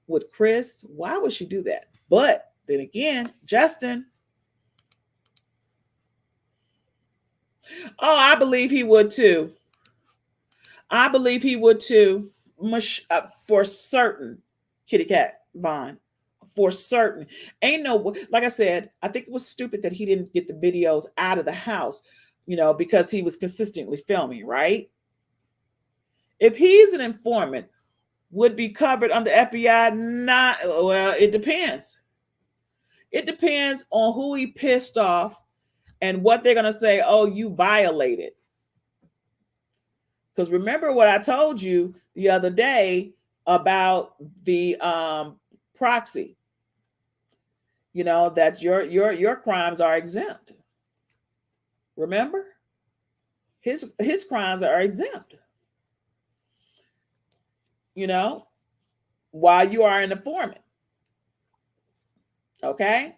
With Kris, why would she do that? But then again, Justin, I believe he would too. For certain, Kitty Cat Vaughn. For certain. Like I said, I think it was stupid that he didn't get the videos out of the house, because he was consistently filming, right? If he's an informant, would be covered under FBI? Not well, it depends. It depends on who he pissed off and what they're going to say. Oh, you violated. Because remember what I told you the other day about the proxy. That your crimes are exempt. Remember? His crimes are exempt. While you are an informant. Okay?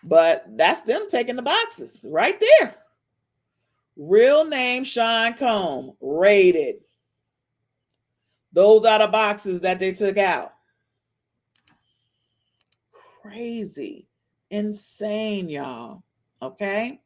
But that's them taking the boxes right there. Real name Sean Combs, rated. Those are the boxes that they took out. Crazy. Insane, y'all. Okay?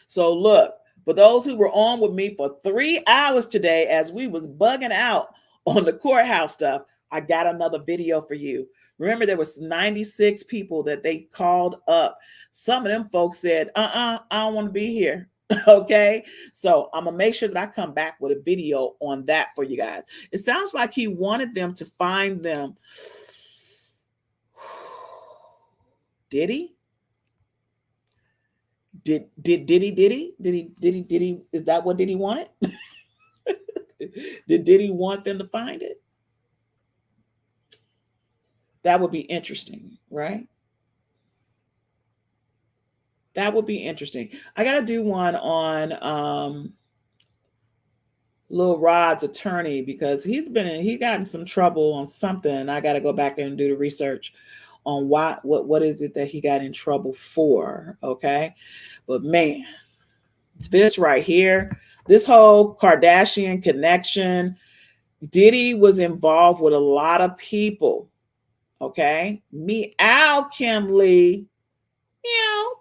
So look, for those who were on with me for 3 hours today as we was bugging out on the courthouse stuff, I got another video for you. Remember, there was 96 people that they called up. Some of them folks said, I don't want to be here. Okay. So I'm going to make sure that I come back with a video on that for you guys. It sounds like he wanted them to find them. Did he? Did he? Is that what Diddy wanted? Did Diddy want them to find it? That would be interesting, right? That would be interesting. I got to do one on Lil Rod's attorney because he got in some trouble on something. And I got to go back and do the research on what is it that he got in trouble for. Okay. But man, this right here, this whole Kardashian connection, Diddy was involved with a lot of people. Okay. Meow, Kim Lee. Meow.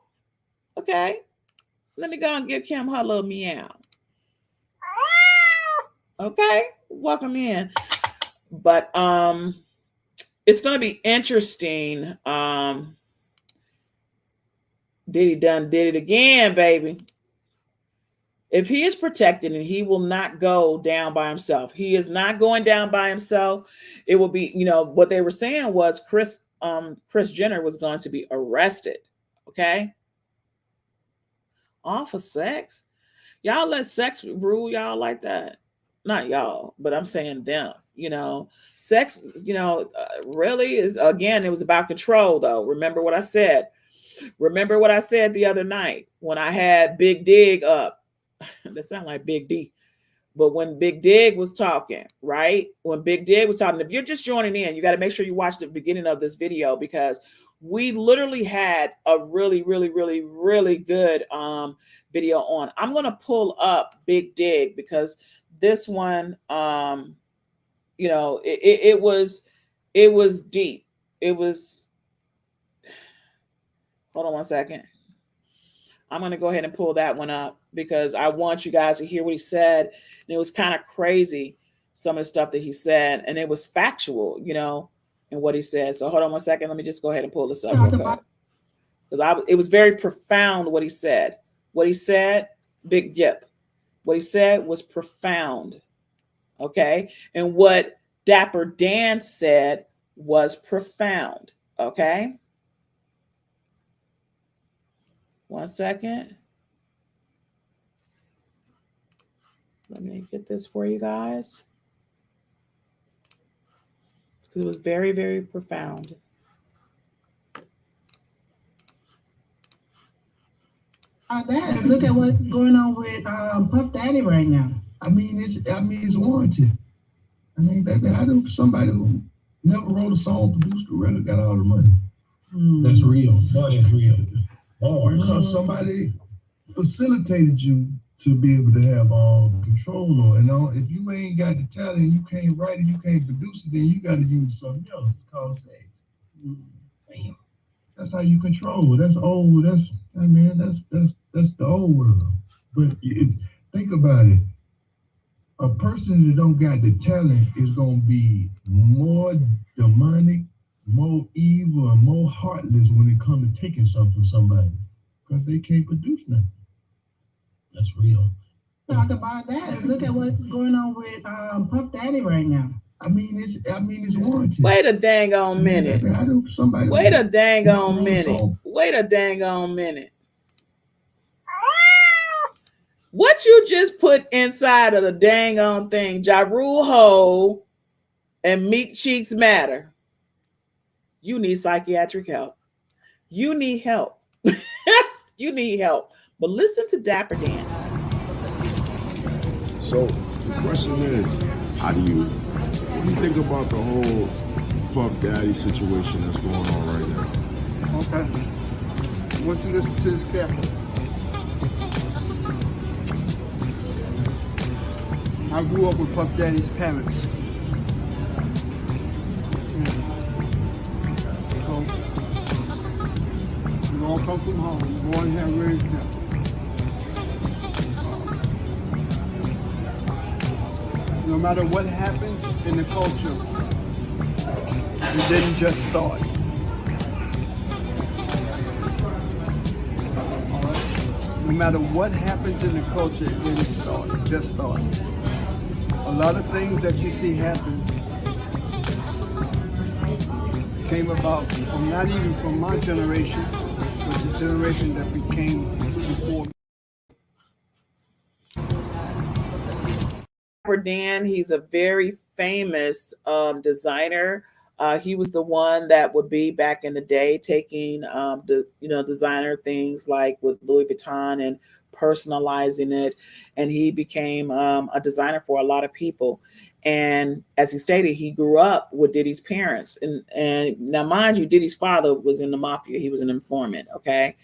Okay. Let me go and give Kim her little meow. Okay. Welcome in. But it's going to be interesting. Diddy done did it again, baby. If he is protected and he will not go down by himself, he is not going down by himself. It will be, what they were saying was Kris Jenner was going to be arrested. Okay. All for sex. Y'all let sex rule y'all like that. Not y'all, but I'm saying them, sex, really is, again, it was about control though. Remember what I said the other night when I had Big Dig up. That sound like Big D. But when Big Dig was talking, right? When Big Dig was talking, if you're just joining in, you got to make sure you watch the beginning of this video because we literally had a really, really, really, really good video on. I'm going to pull up Big Dig because this one, it was deep. It was, hold on one second. I'm going to go ahead and pull that one up because I want you guys to hear what he said. And it was kind of crazy, some of the stuff that he said, and it was factual, in what he said. So hold on one second. Let me just go ahead and pull this up real quick. Because it was very profound what he said. What he said, big yip. What he said was profound. Okay. And what Dapper Dan said was profound. Okay. One second. Let me get this for you guys. Because it was very, very profound. Look at what's going on with Puff Daddy right now. I mean, it's warranted. I mean, baby, how do somebody who never wrote a song, produced a record, got all the money? That's real. Boy, that's real. Because somebody facilitated you to be able to have all control on. And if you ain't got the talent, you can't write it, you can't produce it, then you got to use something else called sex. Damn. That's how you control. That's old. That's the old world. But think about it. A person that don't got the talent is gonna be more demonic, more evil, and more heartless when it comes to taking something from somebody because they can't produce nothing. That's real. Talk about that. Look at what's going on with Puff Daddy right now. I mean, it's warranted. Wait a dang on minute. Wait a dang on minute. Wait a dang on minute. What you just put inside of the dang on thing, Ja Rule Ho and Meek Cheeks Matter. You need psychiatric help. You need help. You need help. But listen to Dapper Dan. So the question is, what do you think about the whole Puff Daddy situation that's going on right now? Okay. I want you to listen to this carefully. I grew up with Puff Daddy's parents. So, we all come from home, born here and raised here. No matter what happens in the culture, it didn't just start. No matter what happens in the culture, it didn't start, it just started. A lot of things that you see happen came about from not even from my generation, but the generation that became before me. Dan, he's a very famous designer. He was the one that would be back in the day taking designer things like with Louis Vuitton and personalizing it, and he became a designer for a lot of people. And as he stated, he grew up with Diddy's parents, and now mind you, Diddy's father was in the mafia. He was an informant. Okay,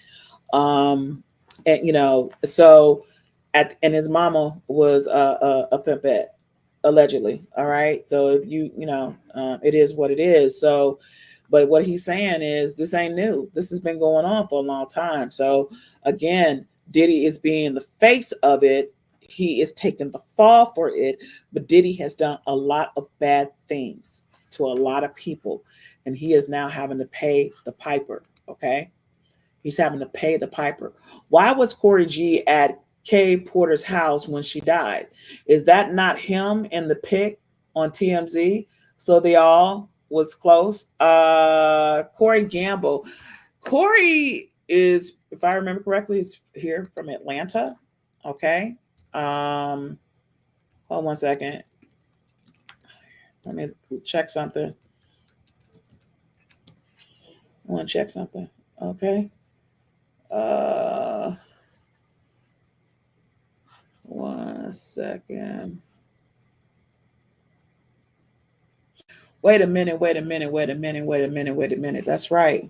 so and his mama was a pimpette, allegedly. All right. So if it is what it is. So, but what he's saying is this ain't new. This has been going on for a long time. So again, Diddy is being the face of it. He is taking the fall for it, but Diddy has done a lot of bad things to a lot of people, and he is now having to pay the piper. Okay. He's having to pay the piper. Why was Corey G at Kay Porter's house when she died? Is that not him in the pic on TMZ? So they all was close. Corey Gamble. Corey is, if I remember correctly, is here from Atlanta. Okay. Hold on 1 second. Let me check something. I want to check something. Okay. 1 second. Wait a minute. That's right.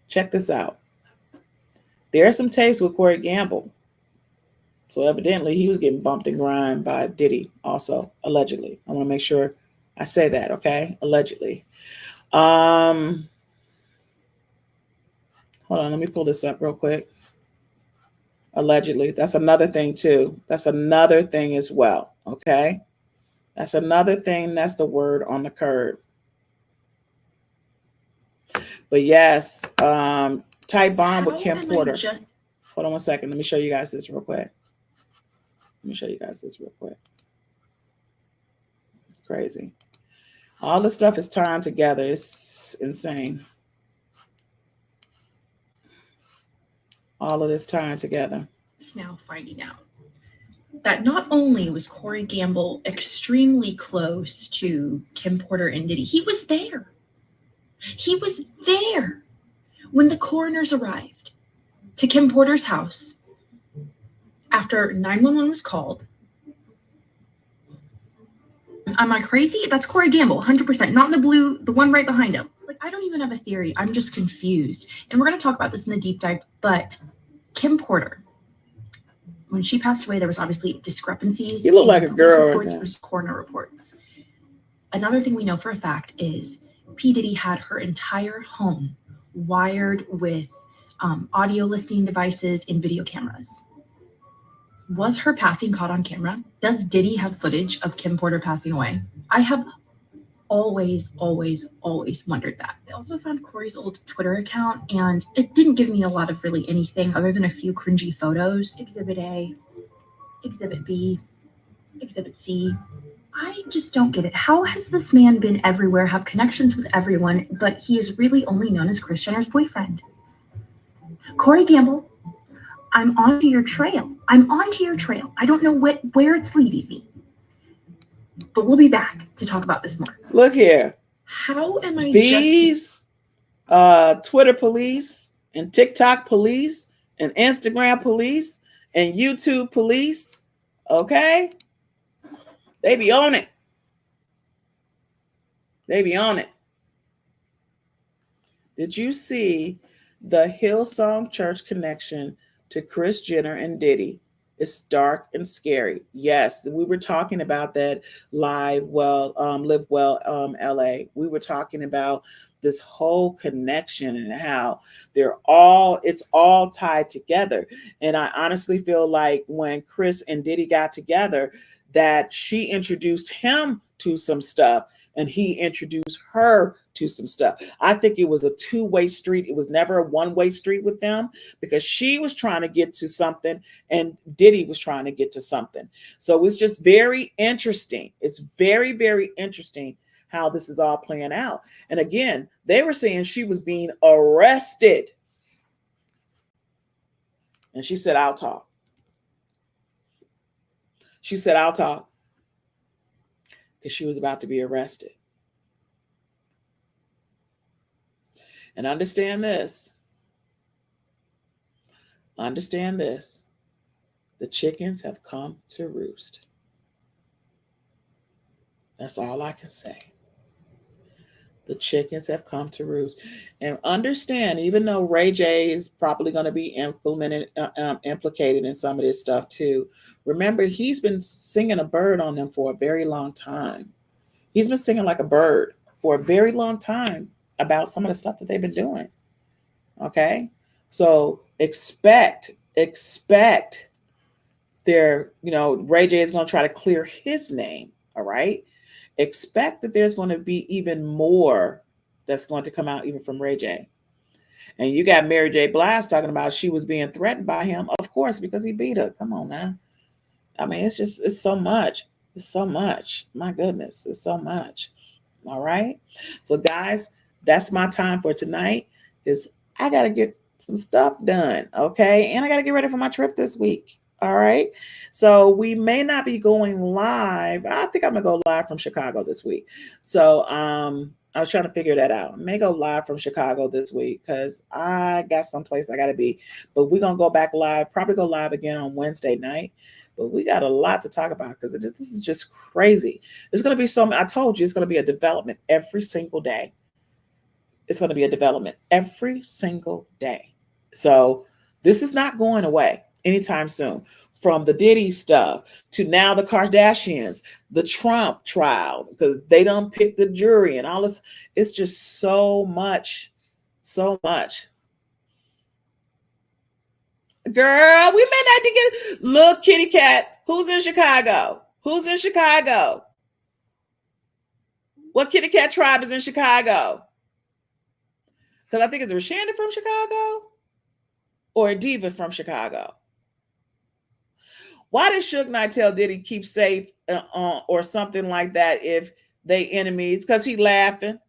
Check this out. There are some tapes with Corey Gamble. So evidently he was getting bumped and grind by Diddy also, allegedly. I want to make sure I say that, okay? Allegedly. Hold on, let me pull this up real quick. Allegedly. That's another thing too. That's another thing as well, okay? That's another thing. That's the word on the curb. But yes, tight bond with Kim Porter. Hold on 1 second. Let me show you guys this real quick. Crazy. All this stuff is tying together. It's insane. All of this tying together. Now finding out that not only was Corey Gamble extremely close to Kim Porter and Diddy, he was there. He was there when the coroners arrived to Kim Porter's house after 911 was called. Am I crazy? That's Corey Gamble, 100%. Not in the blue, the one right behind him. Like, I don't even have a theory. I'm just confused. And we're going to talk about this in the deep dive, but Kim Porter, when she passed away, there was obviously discrepancies. You look like a girl. Reports versus coroner reports. Another thing we know for a fact is P. Diddy had her entire home wired with audio listening devices and video cameras. Was her passing caught on camera? Does Diddy have footage of Kim Porter passing away? I have always wondered that. I also found Corey's old Twitter account, and it didn't give me a lot of really anything other than a few cringy photos. Exhibit A, Exhibit B, Exhibit C. I just don't get it. How has this man been everywhere, have connections with everyone, but he is really only known as Kris Jenner's boyfriend? Corey Gamble, I'm onto your trail. I don't know where it's leading me. But we'll be back to talk about this more. Look here. How am I These Twitter police and TikTok police and Instagram police and YouTube police, okay? They be on it. Did you see the Hillsong Church connection to Kris Jenner and Diddy? It's dark and scary. Yes, we were talking about that live. Live Well, LA. We were talking about this whole connection and how it's all tied together. And I honestly feel like when Kris and Diddy got together, that she introduced him to some stuff and he introduced her to some stuff. I think it was a two-way street. It was never a one-way street with them, because she was trying to get to something and Diddy was trying to get to something. So it's just very interesting. It's very, very interesting how this is all playing out. And again, they were saying she was being arrested. And she said, I'll talk. She said, I'll talk. Because she was about to be arrested. And understand this. The chickens have come to roost. That's all I can say. The chickens have come to roost. And understand, even though Ray J is probably going to be implicated in some of this stuff too, remember, he's been singing a bird on them for a very long time. He's been singing like a bird for a very long time about some of the stuff that they've been doing. Okay? So expect there, Ray J is going to try to clear his name. All right? Expect that there's going to be even more that's going to come out even from Ray J. And you got Mary J. Blige talking about she was being threatened by him, of course, because he beat her. Come on now. I mean, it's so much. It's so much. My goodness, it's so much. All right. So guys, that's my time for tonight, because I got to get some stuff done. Okay. And I got to get ready for my trip this week. All right. So we may not be going live. I think I'm going to go live from Chicago this week. So I was trying to figure that out. I may go live from Chicago this week because I got someplace I got to be. But we're going to go back live, probably go live again on Wednesday night. But we got a lot to talk about because this is just crazy. It's going to be I told you, it's going to be a development every single day. It's going to be a development every single day. So this is not going away anytime soon. From the Diddy stuff to now the Kardashians, the Trump trial, because they done picked the jury and all this. It's just so much, so much. Girl, we may not get. Look, kitty cat, who's in Chicago? Who's in Chicago? What kitty cat tribe is in Chicago? Because I think it's Rashanda from Chicago or a diva from Chicago. Why did Suge Knight tell Diddy keep safe or something like that if they enemies? Because he laughing.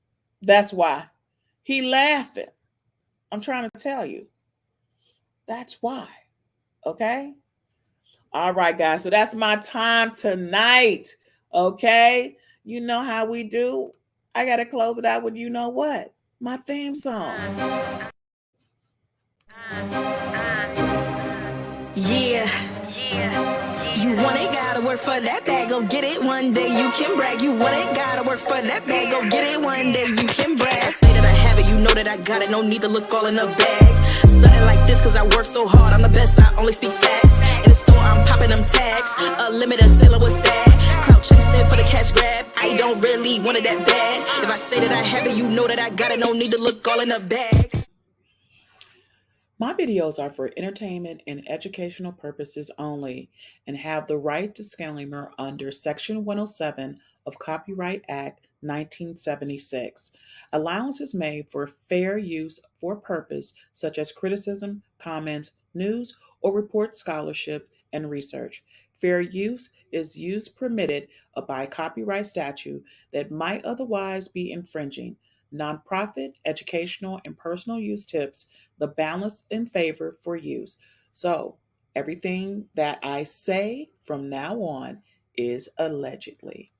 That's why. He laughing. I'm trying to tell you. That's why. Okay? All right, guys. So that's my time tonight. Okay? You know how we do. I got to close it out with you know what? My theme song. Yeah. You want it, gotta work for that bag, go get it one day, you can brag. You want it, gotta work for that bag, go get it one day, you can brag. I say that I have it, you know that I got it, no need to look all in the bag. Something like this, cause I work so hard, I'm the best, I only speak facts. In the store, I'm popping them tags, a limited seller, what's that? Clout chasing for the cash grab, I don't really want it that bad. If I say that I have it, you know that I got it, no need to look all in the bag. My videos are for entertainment and educational purposes only and have the right disclaimer under Section 107 of Copyright Act 1976. Allowance is made for fair use for purpose such as criticism, comments, news, or report scholarship and research. Fair use is use permitted by copyright statute that might otherwise be infringing. Nonprofit, educational, and personal use tips the balance in favor for use. So everything that I say from now on is allegedly.